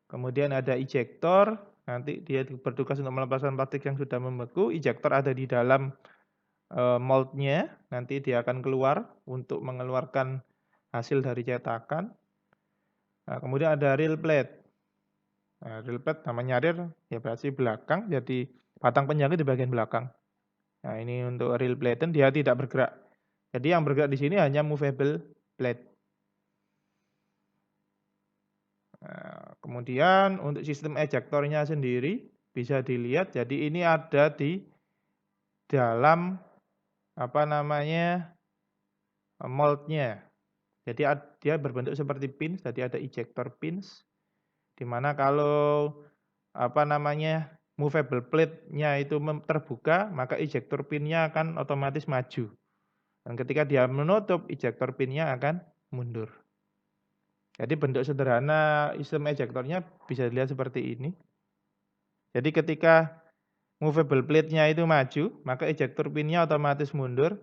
Kemudian ada ejector, nanti dia bertugas untuk melepaskan plastik yang sudah membeku. Ejector ada di dalam moldnya, nanti dia akan keluar untuk mengeluarkan hasil dari cetakan. Nah, kemudian ada reel plate. Nah, reel plate namanya reel ya berarti belakang, jadi batang penyangga di bagian belakang. Nah, ini untuk reel plate dia tidak bergerak. Jadi yang bergerak di sini hanya movable plate. Nah, kemudian untuk sistem ejektornya sendiri bisa dilihat. Jadi ini ada di dalam moldnya. Jadi dia berbentuk seperti pins. Jadi ada ejector pins. Di mana kalau movable plate-nya itu terbuka, maka ejector pin-nya akan otomatis maju. Dan ketika dia menutup, ejector pin-nya akan mundur. Jadi bentuk sederhana sistem ejektornya bisa dilihat seperti ini. Jadi ketika movable plate-nya itu maju, maka ejector pin-nya otomatis mundur.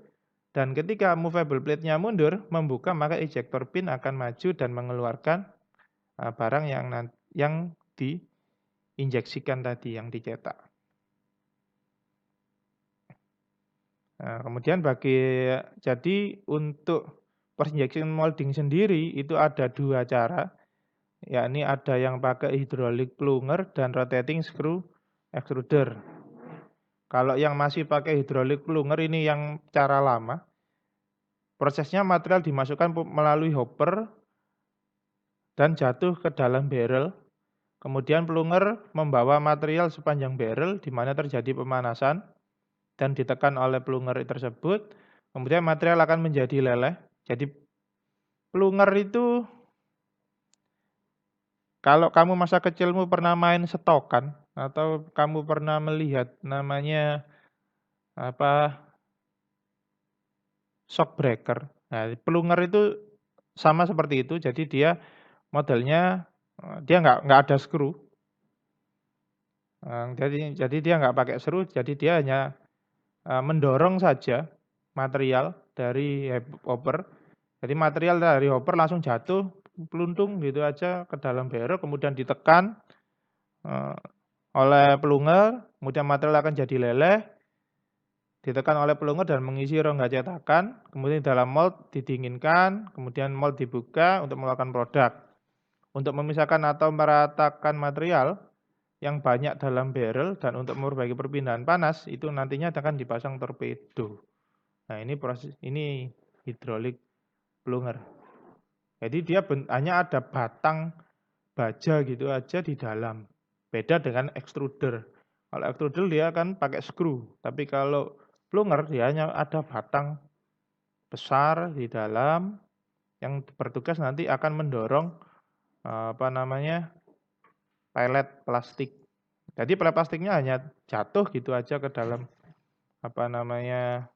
Dan ketika movable plate-nya mundur, membuka, maka ejector pin akan maju dan mengeluarkan barang yang diinjeksikan tadi, yang dicetak. Nah, kemudian jadi untuk injection molding sendiri itu ada 2 cara, yakni ada yang pakai hydraulic plunger dan rotating screw extruder. Kalau yang masih pakai hydraulic plunger ini yang cara lama, prosesnya material dimasukkan melalui hopper dan jatuh ke dalam barrel. Kemudian plunger membawa material sepanjang barrel di mana terjadi pemanasan dan ditekan oleh plunger tersebut. Kemudian material akan menjadi leleh. Jadi plunger itu kalau kamu masa kecilmu pernah main setokan atau kamu pernah melihat namanya shock breaker. Nah, plunger itu sama seperti itu. Jadi dia modelnya dia nggak ada skru. Jadi dia nggak pakai screw, jadi dia hanya, mendorong saja material dari hopper. Jadi material dari hopper langsung jatuh, pluntung gitu aja ke dalam barrel, kemudian ditekan, eee, oleh pelunga, kemudian material akan jadi leleh, ditekan oleh pelunga dan mengisi rongga cetakan, kemudian dalam mold didinginkan, kemudian mold dibuka untuk mengeluarkan produk. Untuk memisahkan atau meratakan material yang banyak dalam barrel dan untuk memperbaiki perpindahan panas, itu nantinya akan dipasang torpedo. Nah, ini hidrolik plunger. Jadi dia hanya ada batang baja gitu aja di dalam. Beda dengan extruder. Kalau extruder dia kan pakai screw, tapi kalau plunger dia hanya ada batang besar di dalam yang bertugas nanti akan mendorong, apa namanya, pelet plastik. Jadi pelet plastiknya hanya jatuh gitu aja ke dalam, apa namanya,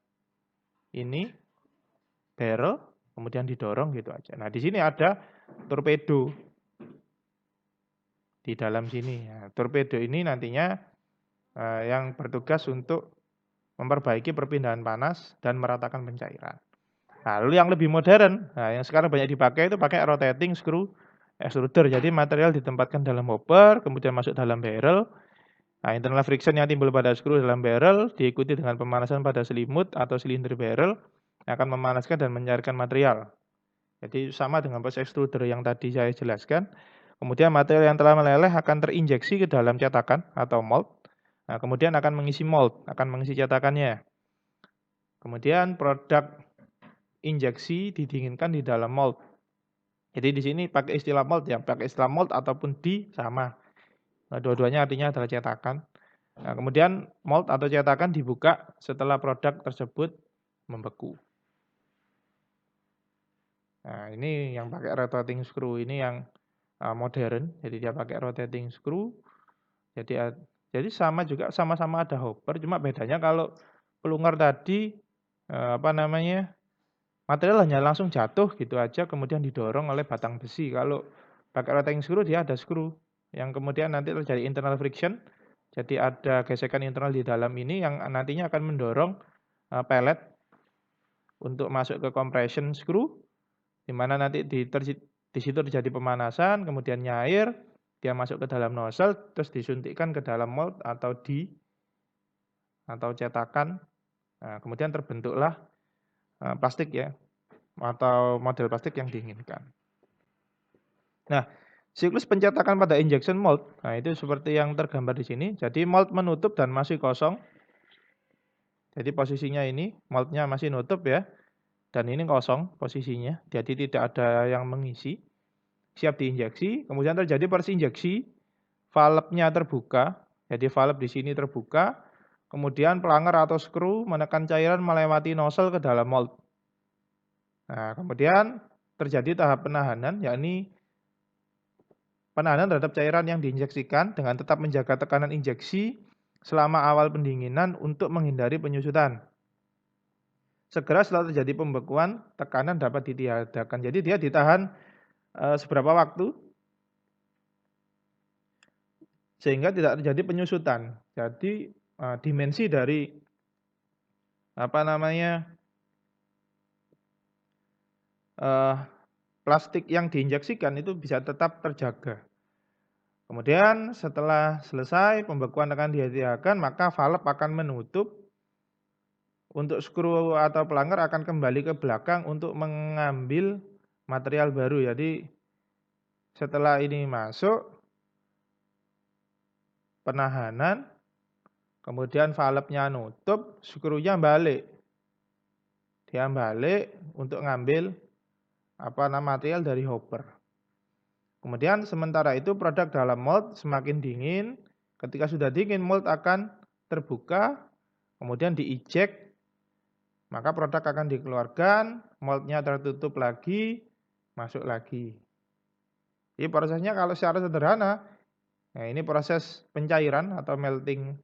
ini barrel, kemudian didorong gitu aja. Nah, di sini ada torpedo di dalam sini. Nah, torpedo ini nantinya, yang bertugas untuk memperbaiki perpindahan panas dan meratakan pencairan. Lalu yang lebih modern, nah yang sekarang banyak dipakai itu pakai rotating screw extruder. Jadi material ditempatkan dalam hopper, kemudian masuk dalam barrel. Nah, internal friction yang timbul pada screw dalam barrel diikuti dengan pemanasan pada selimut atau silinder barrel akan memanaskan dan mencairkan material. Jadi sama dengan proses extruder yang tadi saya jelaskan. Kemudian material yang telah meleleh akan terinjeksi ke dalam cetakan atau mold. Nah, kemudian akan mengisi mold, akan mengisi cetakannya. Kemudian produk injeksi didinginkan di dalam mold. Jadi di sini pakai istilah mold ya, pakai istilah mold ataupun sama. Nah, dua-duanya artinya adalah cetakan. Nah, kemudian mold atau cetakan dibuka setelah produk tersebut membeku. Nah, ini yang pakai rotating screw ini yang modern. Jadi dia pakai rotating screw. Jadi sama juga, sama-sama ada hopper, cuma bedanya kalau pelungar tadi, apa namanya, material hanya langsung jatuh gitu aja kemudian didorong oleh batang besi. Kalau pakai rotating screw dia ada screw yang kemudian nanti terjadi internal friction. Jadi ada gesekan internal di dalam ini yang nantinya akan mendorong, pelet untuk masuk ke compression screw, di mana nanti di situ terjadi pemanasan, kemudian nyair, dia masuk ke dalam nozzle, terus disuntikkan ke dalam mold atau cetakan. Nah, kemudian terbentuklah, plastik ya, atau model plastik yang diinginkan. Nah, siklus pencetakan pada injection mold, nah itu seperti yang tergambar di sini. Jadi mold menutup dan masih kosong. Jadi posisinya ini, moldnya masih nutup ya, dan ini kosong posisinya. Jadi tidak ada yang mengisi. Siap diinjeksi, kemudian terjadi proses injeksi, valve-nya terbuka. Jadi valve di sini terbuka, kemudian pelanger atau skru menekan cairan melewati nozzle ke dalam mold. Nah, kemudian terjadi tahap penahanan, yakni penahanan terhadap cairan yang diinjeksikan dengan tetap menjaga tekanan injeksi selama awal pendinginan untuk menghindari penyusutan. Segera setelah terjadi pembekuan, tekanan dapat ditiadakan. Jadi dia ditahan seberapa waktu sehingga tidak terjadi penyusutan. Jadi dimensi dari apa namanya plastik yang diinjeksikan itu bisa tetap terjaga. Kemudian setelah selesai pembekuan akan dihentikan, maka valve akan menutup. Untuk skru atau pelanger akan kembali ke belakang untuk mengambil material baru. Jadi setelah ini masuk penahanan, kemudian valve-nya nutup, skrunya balik. Dia balik untuk ngambil material dari hopper. Kemudian sementara itu produk dalam mold semakin dingin. Ketika sudah dingin, mold akan terbuka, kemudian dieject. Maka produk akan dikeluarkan, moldnya tertutup lagi, masuk lagi. Jadi prosesnya kalau secara sederhana, nah ini proses pencairan atau melting,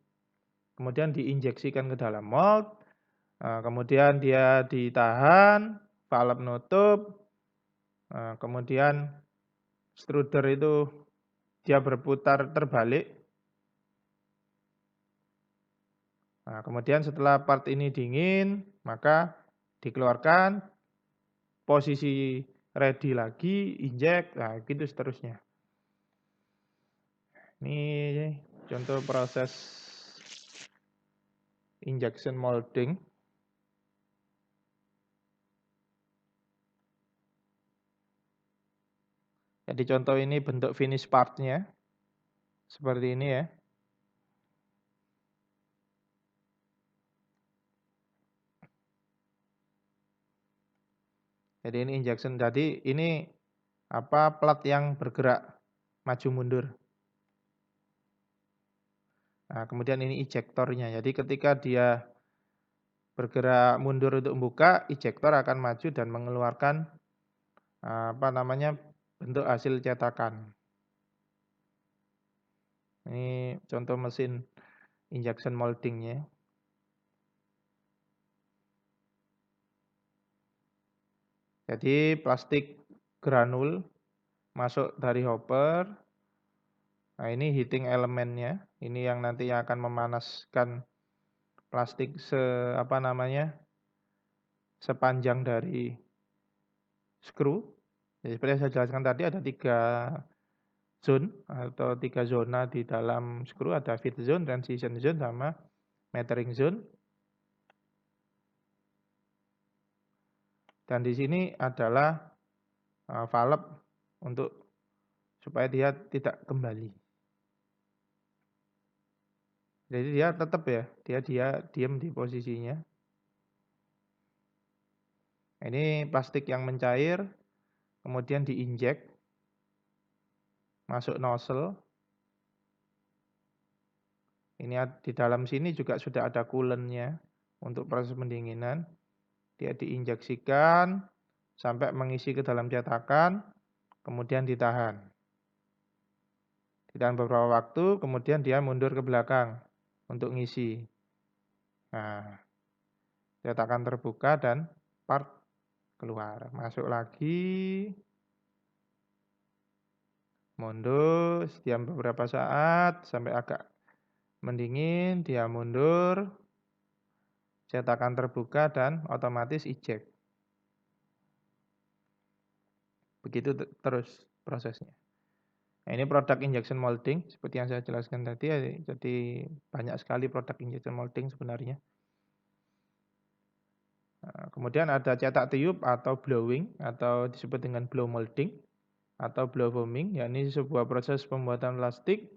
kemudian diinjeksikan ke dalam mold, kemudian dia ditahan, valve nutup, kemudian extruder itu dia berputar terbalik, Nah, kemudian setelah part ini dingin, maka dikeluarkan, posisi ready lagi, inject, nah gitu seterusnya. Ini contoh proses injection molding. Jadi contoh ini bentuk finish part-nya. Seperti ini ya. Jadi ini injection. Jadi ini plat yang bergerak maju mundur. Nah, kemudian ini ejectornya. Jadi ketika dia bergerak mundur untuk membuka, ejector akan maju dan mengeluarkan bentuk hasil cetakan. Ini contoh mesin injection moldingnya. Jadi plastik granul masuk dari hopper. Nah, ini heating elemennya. Ini yang nanti akan memanaskan plastik sepanjang dari skru. Jadi seperti yang saya jelaskan tadi ada 3 zone atau 3 zona di dalam skru, ada feed zone, transition zone, sama metering zone. Dan di sini adalah valve untuk supaya dia tidak kembali. Jadi dia tetap ya, dia diam di posisinya. Ini plastik yang mencair, kemudian diinjek, masuk nozzle. Ini di dalam sini juga sudah ada coolant-nya untuk proses pendinginan. Dia diinjeksikan sampai mengisi ke dalam cetakan, kemudian ditahan. Ditahan beberapa waktu, kemudian dia mundur ke belakang untuk ngisi. Nah, cetakan terbuka dan part keluar. Masuk lagi, mundur, diam beberapa saat sampai agak mendingin, dia mundur, cetakan terbuka dan otomatis eject. Begitu terus prosesnya. Nah, ini produk injection molding seperti yang saya jelaskan tadi. Jadi banyak sekali produk injection molding sebenarnya. Nah, kemudian ada cetak tiup atau blowing atau disebut dengan blow molding atau blow foaming. Ya, ini sebuah proses pembuatan plastik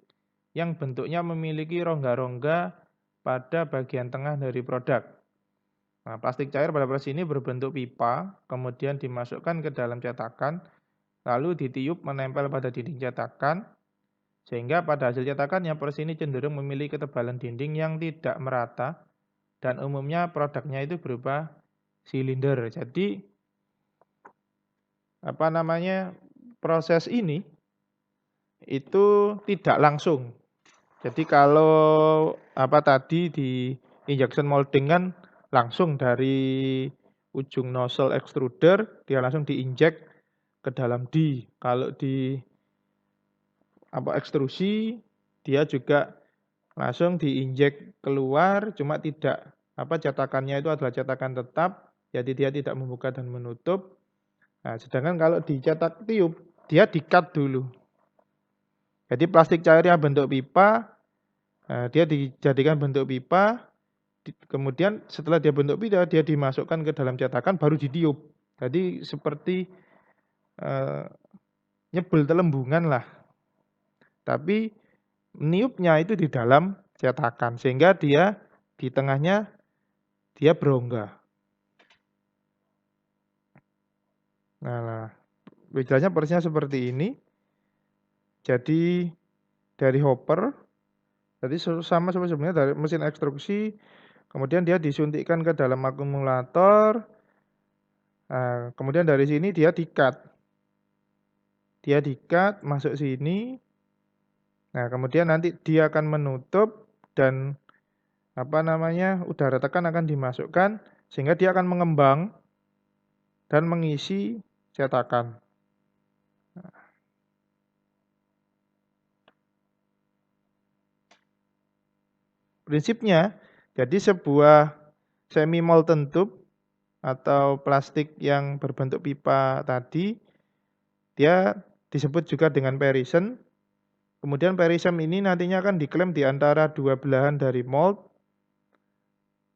yang bentuknya memiliki rongga-rongga pada bagian tengah dari produk. Nah, plastik cair pada proses ini berbentuk pipa, kemudian dimasukkan ke dalam cetakan, lalu ditiup menempel pada dinding cetakan, sehingga pada hasil cetakannya proses ini cenderung memiliki ketebalan dinding yang tidak merata, dan umumnya produknya itu berupa silinder. Jadi proses ini itu tidak langsung. Jadi kalau tadi di injection molding kan langsung dari ujung nozzle extruder dia langsung diinjek ke dalam di. Kalau di ekstrusi dia juga langsung diinjek keluar, cuma tidak cetakannya itu adalah cetakan tetap, jadi dia tidak membuka dan menutup. Nah, sedangkan kalau dicetak tiup dia di-cut dulu. Jadi plastik cairnya bentuk pipa, dia dijadikan bentuk pipa, kemudian setelah dia bentuk pipa, dia dimasukkan ke dalam cetakan, baru ditiup. Jadi seperti nyebel telembungan lah. Tapi niupnya itu di dalam cetakan, sehingga dia di tengahnya dia berongga. Nah, jelasnya prosesnya seperti ini. Jadi dari hopper, jadi sama sebenarnya dari mesin ekstruksi, kemudian dia disuntikkan ke dalam akumulator. Nah, kemudian dari sini dia di-cut. Dia di-cut masuk sini. Nah, kemudian nanti dia akan menutup dan udara tekan akan dimasukkan sehingga dia akan mengembang dan mengisi cetakan. Prinsipnya, Jadi sebuah semi molten tube atau plastik yang berbentuk pipa tadi, dia disebut juga dengan perisson. Kemudian perisson ini nantinya akan diklem di antara dua belahan dari mold.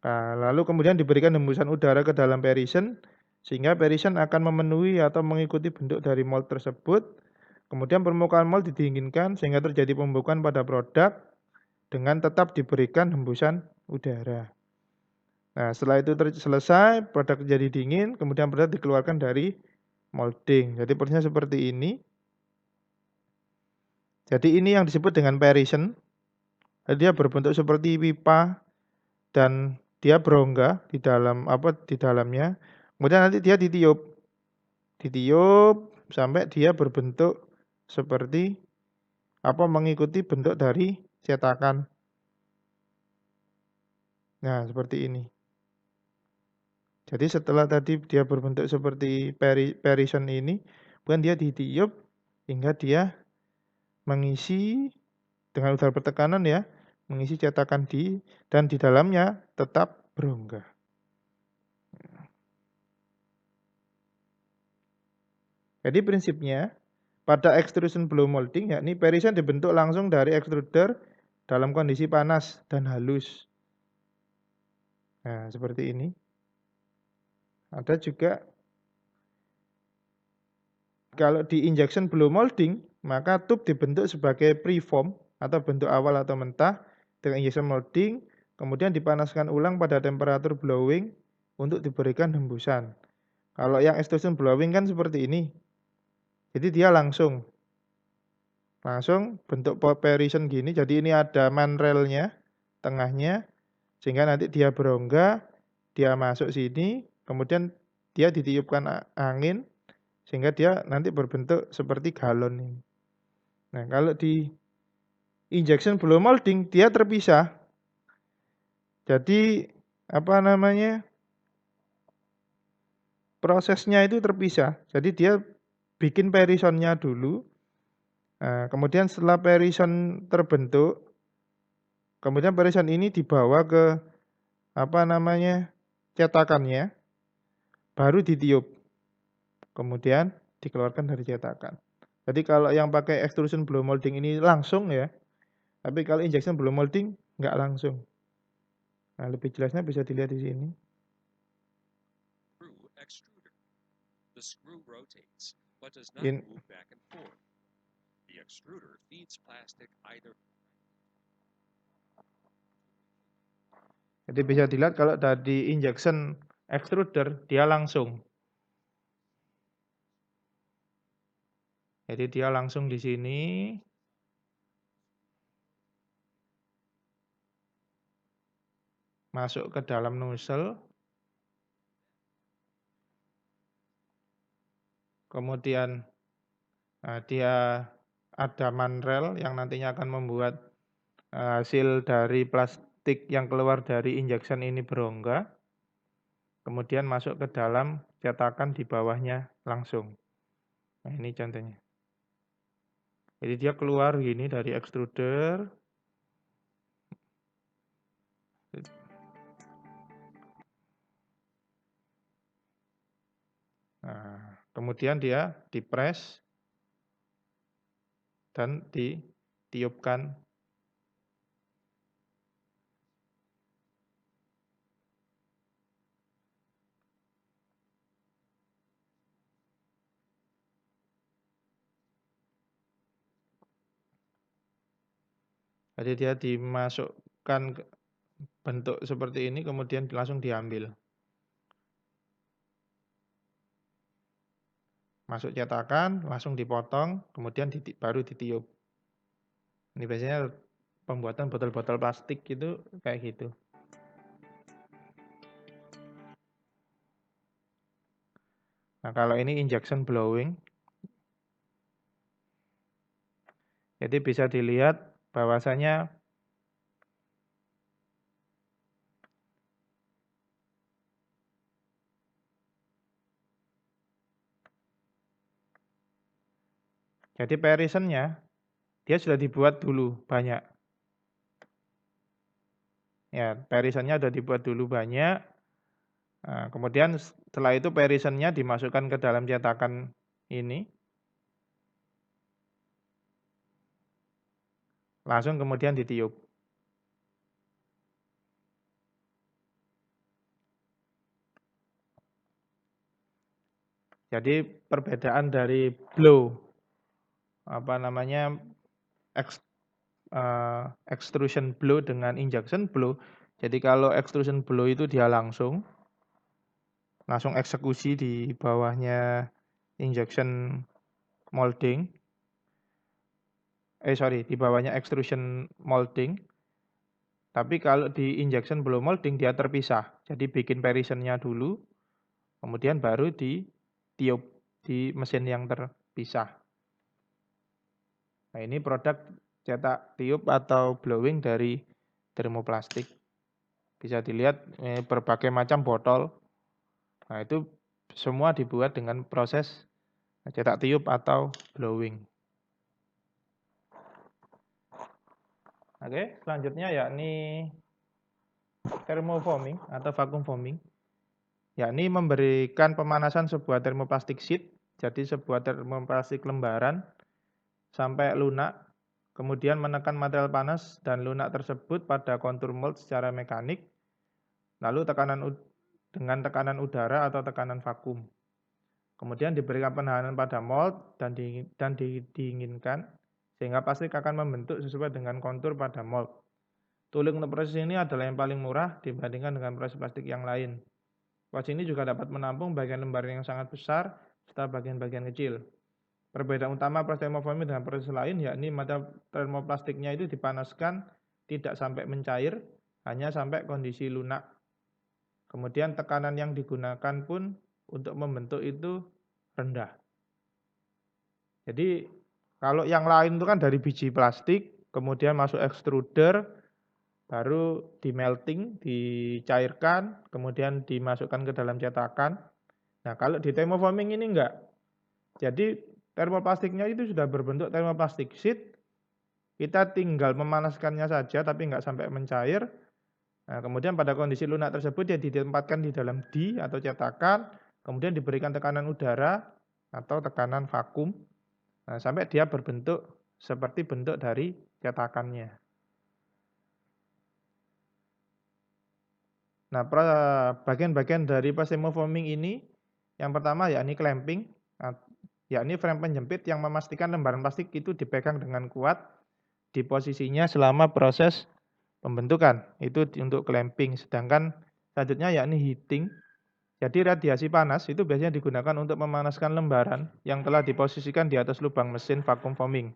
Nah, lalu kemudian diberikan hembusan udara ke dalam perisson, sehingga perisson akan memenuhi atau mengikuti bentuk dari mold tersebut. Kemudian permukaan mold didinginkan sehingga terjadi pembukaan pada produk dengan tetap diberikan hembusan udara. Nah, setelah itu selesai, produk jadi dingin, kemudian produk dikeluarkan dari molding. Jadi prosesnya seperti ini. Jadi ini yang disebut dengan perisson. Jadi dia berbentuk seperti pipa dan dia berongga di dalamnya. Kemudian nanti dia ditiup sampai dia berbentuk seperti mengikuti bentuk dari cetakan. Nah, seperti ini. Jadi setelah tadi dia berbentuk seperti perisson ini, kemudian dia ditiup hingga dia mengisi dengan udara bertekanan ya, mengisi cetakan dan di dalamnya tetap berongga. Jadi prinsipnya pada extrusion blow molding yakni perisson dibentuk langsung dari extruder dalam kondisi panas dan halus. Nah, seperti ini. Ada juga kalau di injection blow molding, maka tube dibentuk sebagai preform atau bentuk awal atau mentah dengan injection molding, kemudian dipanaskan ulang pada temperatur blowing untuk diberikan hembusan. Kalau yang extrusion blowing kan seperti ini. Jadi dia langsung bentuk perisson gini. Jadi ini ada manrelnya, tengahnya, sehingga nanti dia berongga, dia masuk sini, kemudian dia ditiupkan angin, sehingga dia nanti berbentuk seperti galon ini. Nah, kalau di injection blow molding dia terpisah. Jadi prosesnya itu terpisah. Jadi dia bikin perissonnya dulu. Nah, kemudian setelah perisson terbentuk, kemudian perisson ini dibawa ke cetakannya, baru ditiup. Kemudian dikeluarkan dari cetakan. Jadi kalau yang pakai extrusion blow molding ini langsung ya, tapi kalau injection blow molding nggak langsung. Nah, lebih jelasnya bisa dilihat di sini. Jadi bisa dilihat kalau dari injection extruder dia langsung. Jadi dia langsung di sini. Masuk ke dalam nozzle. Kemudian dia ada manrel yang nantinya akan membuat hasil dari plastik yang keluar dari injection ini berongga. Kemudian masuk ke dalam cetakan di bawahnya langsung. Nah, ini contohnya. Jadi dia keluar gini dari extruder. Nah, kemudian dia dipres dan ditiupkan. Jadi dia dimasukkan ke bentuk seperti ini, kemudian langsung diambil. Masuk cetakan, langsung dipotong, kemudian baru ditiup. Ini biasanya pembuatan botol-botol plastik gitu kayak gitu. Nah, kalau ini injection blowing, jadi bisa dilihat bahwasanya jadi perissonnya dia sudah dibuat dulu banyak. Ya, perisennya udah dibuat dulu banyak. Nah, kemudian setelah itu perisennya dimasukkan ke dalam cetakan ini. Langsung kemudian ditiup. Jadi perbedaan dari blow, extrusion blow dengan injection blow. Jadi kalau extrusion blow itu dia langsung eksekusi di bawahnya injection molding. Di bawahnya extrusion molding. Tapi kalau di injection blow molding dia terpisah. Jadi bikin perisennya dulu, kemudian baru ditiup di mesin yang terpisah. Nah, ini produk cetak tiup atau blowing dari termoplastik. Bisa dilihat berbagai macam botol. Nah, itu semua dibuat dengan proses cetak tiup atau blowing. Oke, selanjutnya yakni thermoforming atau vacuum forming. Yakni memberikan pemanasan sebuah termoplastik sheet, jadi sebuah termoplastik lembaran sampai lunak, kemudian menekan material panas dan lunak tersebut pada kontur mold secara mekanik, lalu dengan tekanan udara atau tekanan vakum. Kemudian diberikan penahanan pada mold dan didinginkan, sehingga plastik akan membentuk sesuai dengan kontur pada mold. Tooling untuk proses ini adalah yang paling murah dibandingkan dengan proses plastik yang lain. Proses ini juga dapat menampung bagian lembaran yang sangat besar serta bagian-bagian kecil. Perbedaan utama proses termoforming dengan proses lain yakni material termoplastiknya itu dipanaskan tidak sampai mencair, hanya sampai kondisi lunak. Kemudian tekanan yang digunakan pun untuk membentuk itu rendah. Jadi kalau yang lain itu kan dari biji plastik, kemudian masuk extruder, baru di melting, dicairkan, kemudian dimasukkan ke dalam cetakan. Nah, kalau di thermoforming ini enggak. Jadi termoplastiknya itu sudah berbentuk thermoplastik sheet. Kita tinggal memanaskannya saja tapi enggak sampai mencair. Nah, kemudian pada kondisi lunak tersebut dia ditempatkan di dalam die atau cetakan, kemudian diberikan tekanan udara atau tekanan vakum. Nah, sampai dia berbentuk seperti bentuk dari cetakannya. Nah, bagian-bagian dari proses thermoforming ini, yang pertama yakni clamping, yakni frame penjepit yang memastikan lembaran plastik itu dipegang dengan kuat di posisinya selama proses pembentukan. Itu untuk clamping. Sedangkan selanjutnya yakni heating. Jadi radiasi panas itu biasanya digunakan untuk memanaskan lembaran yang telah diposisikan di atas lubang mesin vacuum forming.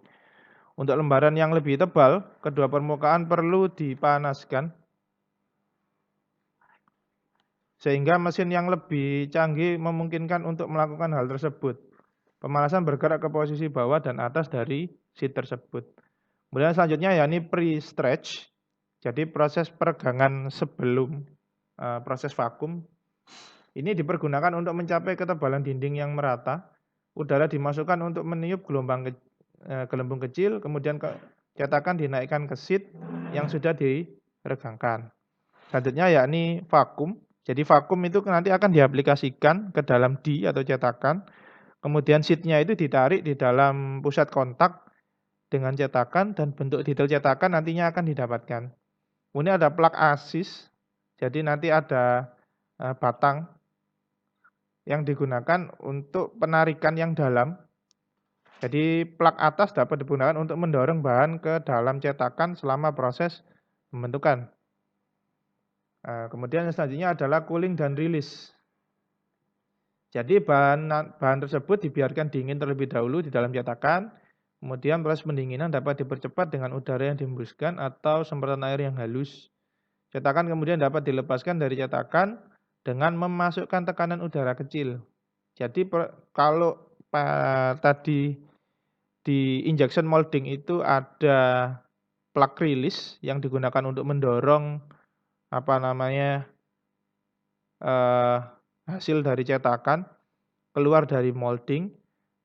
Untuk lembaran yang lebih tebal, kedua permukaan perlu dipanaskan sehingga mesin yang lebih canggih memungkinkan untuk melakukan hal tersebut. Pemanasan bergerak ke posisi bawah dan atas dari sheet tersebut. Kemudian selanjutnya yakni pre-stretch. Jadi proses peregangan sebelum proses vakum. Ini dipergunakan untuk mencapai ketebalan dinding yang merata. Udara dimasukkan untuk meniup gelembung kecil, kemudian cetakan dinaikkan ke sheet yang sudah diregangkan. Selanjutnya yakni vakum. Jadi vakum itu nanti akan diaplikasikan ke dalam die atau cetakan. Kemudian sheet-nya itu ditarik di dalam pusat kontak dengan cetakan dan bentuk detail cetakan nantinya akan didapatkan. Kemudian ada plak asis. Jadi nanti ada batang yang digunakan untuk penarikan yang dalam. Jadi plak atas dapat digunakan untuk mendorong bahan ke dalam cetakan selama proses pembentukan. Kemudian selanjutnya adalah cooling dan release. Jadi bahan tersebut dibiarkan dingin terlebih dahulu di dalam cetakan, kemudian proses pendinginan dapat dipercepat dengan udara yang dihembuskan atau semprotan air yang halus. Cetakan kemudian dapat dilepaskan dari cetakan dengan memasukkan tekanan udara kecil. Jadi kalau tadi di injection molding itu ada plug release yang digunakan untuk mendorong hasil dari cetakan keluar dari molding.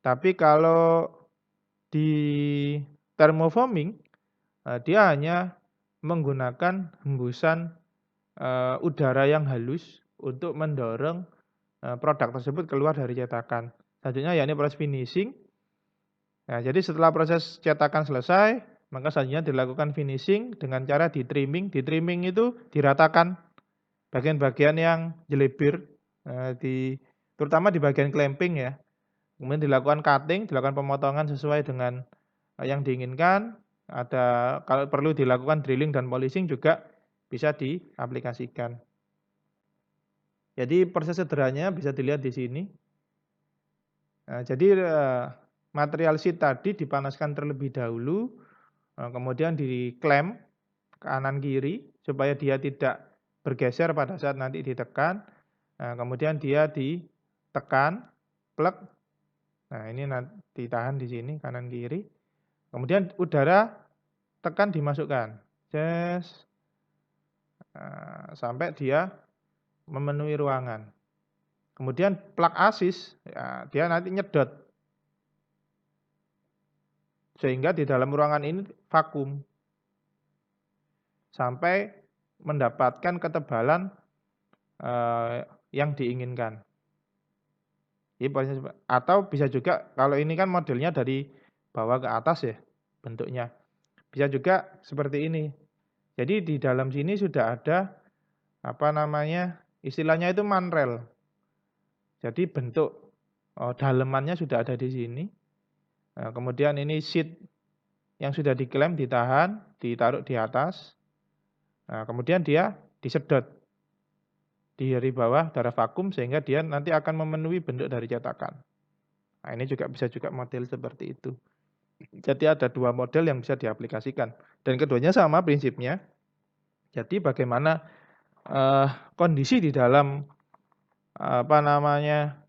Tapi kalau di thermoforming dia hanya menggunakan hembusan udara yang halus untuk mendorong produk tersebut keluar dari cetakan. Selanjutnya yakni proses finishing. Nah, jadi setelah proses cetakan selesai, maka selanjutnya dilakukan finishing dengan cara di-trimming. Di-trimming itu diratakan bagian-bagian yang jelibir, terutama di bagian clamping ya. Kemudian dilakukan cutting, dilakukan pemotongan sesuai dengan yang diinginkan. Ada kalau perlu dilakukan drilling dan polishing juga bisa diaplikasikan. Jadi proses sederhananya bisa dilihat di sini. Nah, jadi material sheet tadi dipanaskan terlebih dahulu, kemudian diklem kanan kiri supaya dia tidak bergeser pada saat nanti ditekan. Nah, kemudian dia ditekan, plek. Nah, ini nanti ditahan di sini kanan kiri. Kemudian udara tekan dimasukkan. Sampai dia memenuhi ruangan. Kemudian plak asis, ya, dia nanti nyedot. Sehingga di dalam ruangan ini vakum. Sampai mendapatkan ketebalan yang diinginkan. Atau bisa juga, kalau ini kan modelnya dari bawah ke atas ya bentuknya. Bisa juga seperti ini. Jadi di dalam sini sudah ada istilahnya itu manrel. Jadi bentuk dalemannya sudah ada di sini. Nah, kemudian ini sheet yang sudah diklaim ditahan, ditaruh di atas. Nah, kemudian dia disedot dari bawah darah vakum sehingga dia nanti akan memenuhi bentuk dari cetakan. Nah, ini juga bisa juga model seperti itu. Jadi ada dua model yang bisa diaplikasikan dan keduanya sama prinsipnya. Jadi bagaimana kondisi di dalam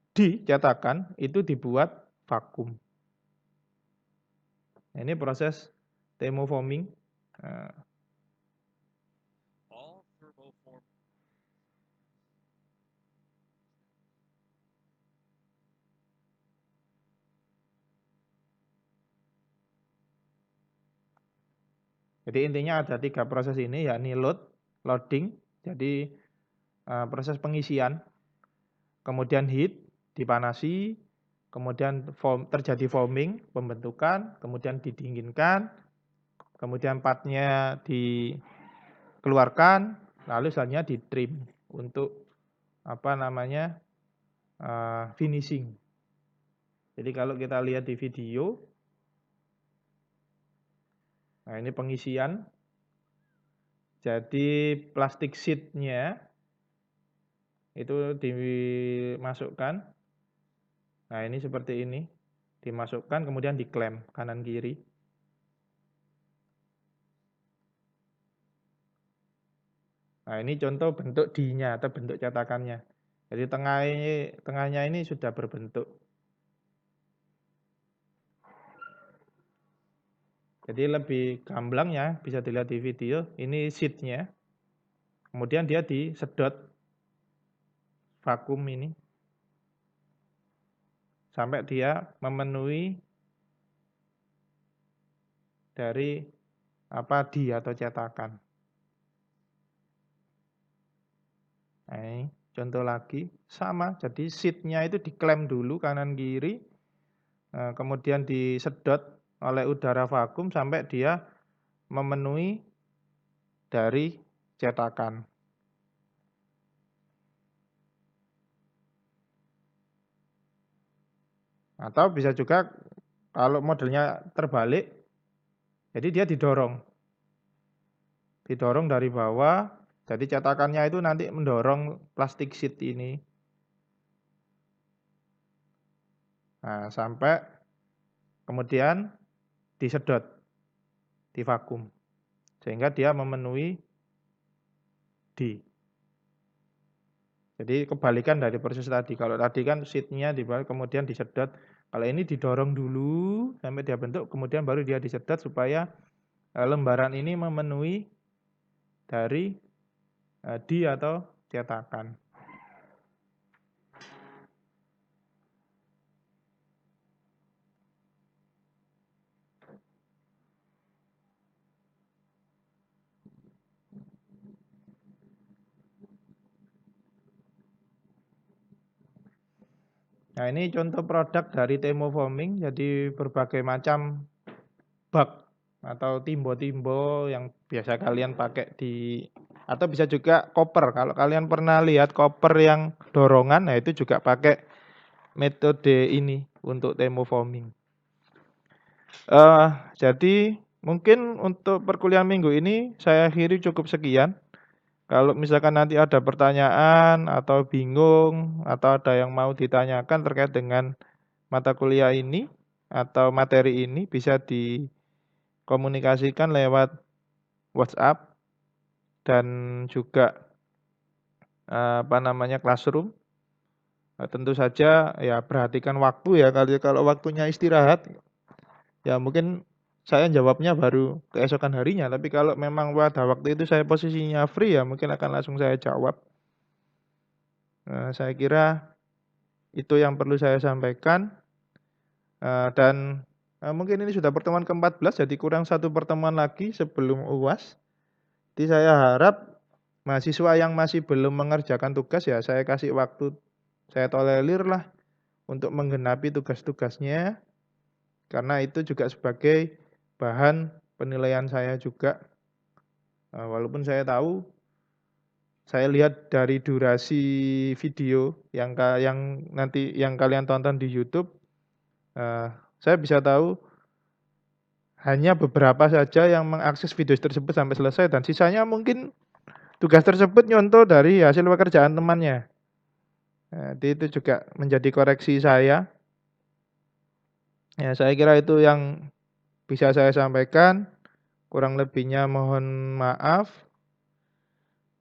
dicetakan itu dibuat vakum. Nah, ini proses thermoforming. Jadi intinya ada 3 proses ini, yakni loading, jadi proses pengisian, kemudian heat, dipanasi, kemudian terjadi foaming, pembentukan, kemudian didinginkan, kemudian partnya dikeluarkan, lalu selanjutnya di trim untuk finishing. Jadi kalau kita lihat di video, nah ini pengisian. Jadi plastik sheet-nya itu dimasukkan. Nah ini seperti ini. Dimasukkan kemudian diklem kanan kiri. Nah ini contoh bentuk D-nya atau bentuk cetakannya. Jadi tengahnya ini sudah berbentuk. Jadi lebih gamblang ya, bisa dilihat di video. Ini sheet-nya. Kemudian dia disedot vakum ini. Sampai dia memenuhi dari D atau cetakan. Nah, ini contoh lagi. Sama, jadi sheet-nya itu diklem dulu kanan kiri. Kemudian disedot oleh udara vakum sampai dia memenuhi dari cetakan. Atau bisa juga kalau modelnya terbalik, jadi dia didorong. Didorong dari bawah, jadi cetakannya itu nanti mendorong plastik sheet ini. Nah, sampai kemudian disedot, divakum. Sehingga dia memenuhi D. Jadi kebalikan dari proses tadi. Kalau tadi kan sheet-nya dibalik kemudian disedot. Kalau ini didorong dulu sampai dia bentuk, kemudian baru dia disedot supaya lembaran ini memenuhi dari D atau cetakan. Nah, ini contoh produk dari thermoforming, jadi berbagai macam bug atau timbo-timbo yang biasa kalian pakai atau bisa juga koper. Kalau kalian pernah lihat koper yang dorongan, nah itu juga pakai metode ini untuk thermoforming. Jadi mungkin untuk perkuliahan minggu ini saya akhiri cukup sekian. Kalau misalkan nanti ada pertanyaan atau bingung atau ada yang mau ditanyakan terkait dengan mata kuliah ini atau materi ini, bisa dikomunikasikan lewat WhatsApp dan juga Classroom. Tentu saja ya perhatikan waktu ya, kalau waktunya istirahat ya mungkin saya jawabnya baru keesokan harinya, tapi kalau memang pada waktu itu saya posisinya free ya mungkin akan langsung saya jawab. Saya kira itu yang perlu saya sampaikan, dan mungkin ini sudah pertemuan ke-14, jadi kurang satu pertemuan lagi sebelum UAS. Jadi saya harap mahasiswa yang masih belum mengerjakan tugas ya saya kasih waktu, saya tolerir lah untuk menggenapi tugas-tugasnya, karena itu juga sebagai bahan penilaian saya juga. Walaupun saya tahu, saya lihat dari durasi video yang nanti yang kalian tonton di YouTube, saya bisa tahu hanya beberapa saja yang mengakses video tersebut sampai selesai, dan sisanya mungkin tugas tersebut nyontoh dari hasil pekerjaan temannya. Jadi itu juga menjadi koreksi saya. Ya, saya kira itu yang bisa saya sampaikan. Kurang lebihnya mohon maaf.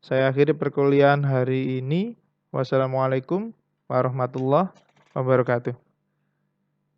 Saya akhiri perkuliahan hari ini. Wassalamualaikum warahmatullahi wabarakatuh.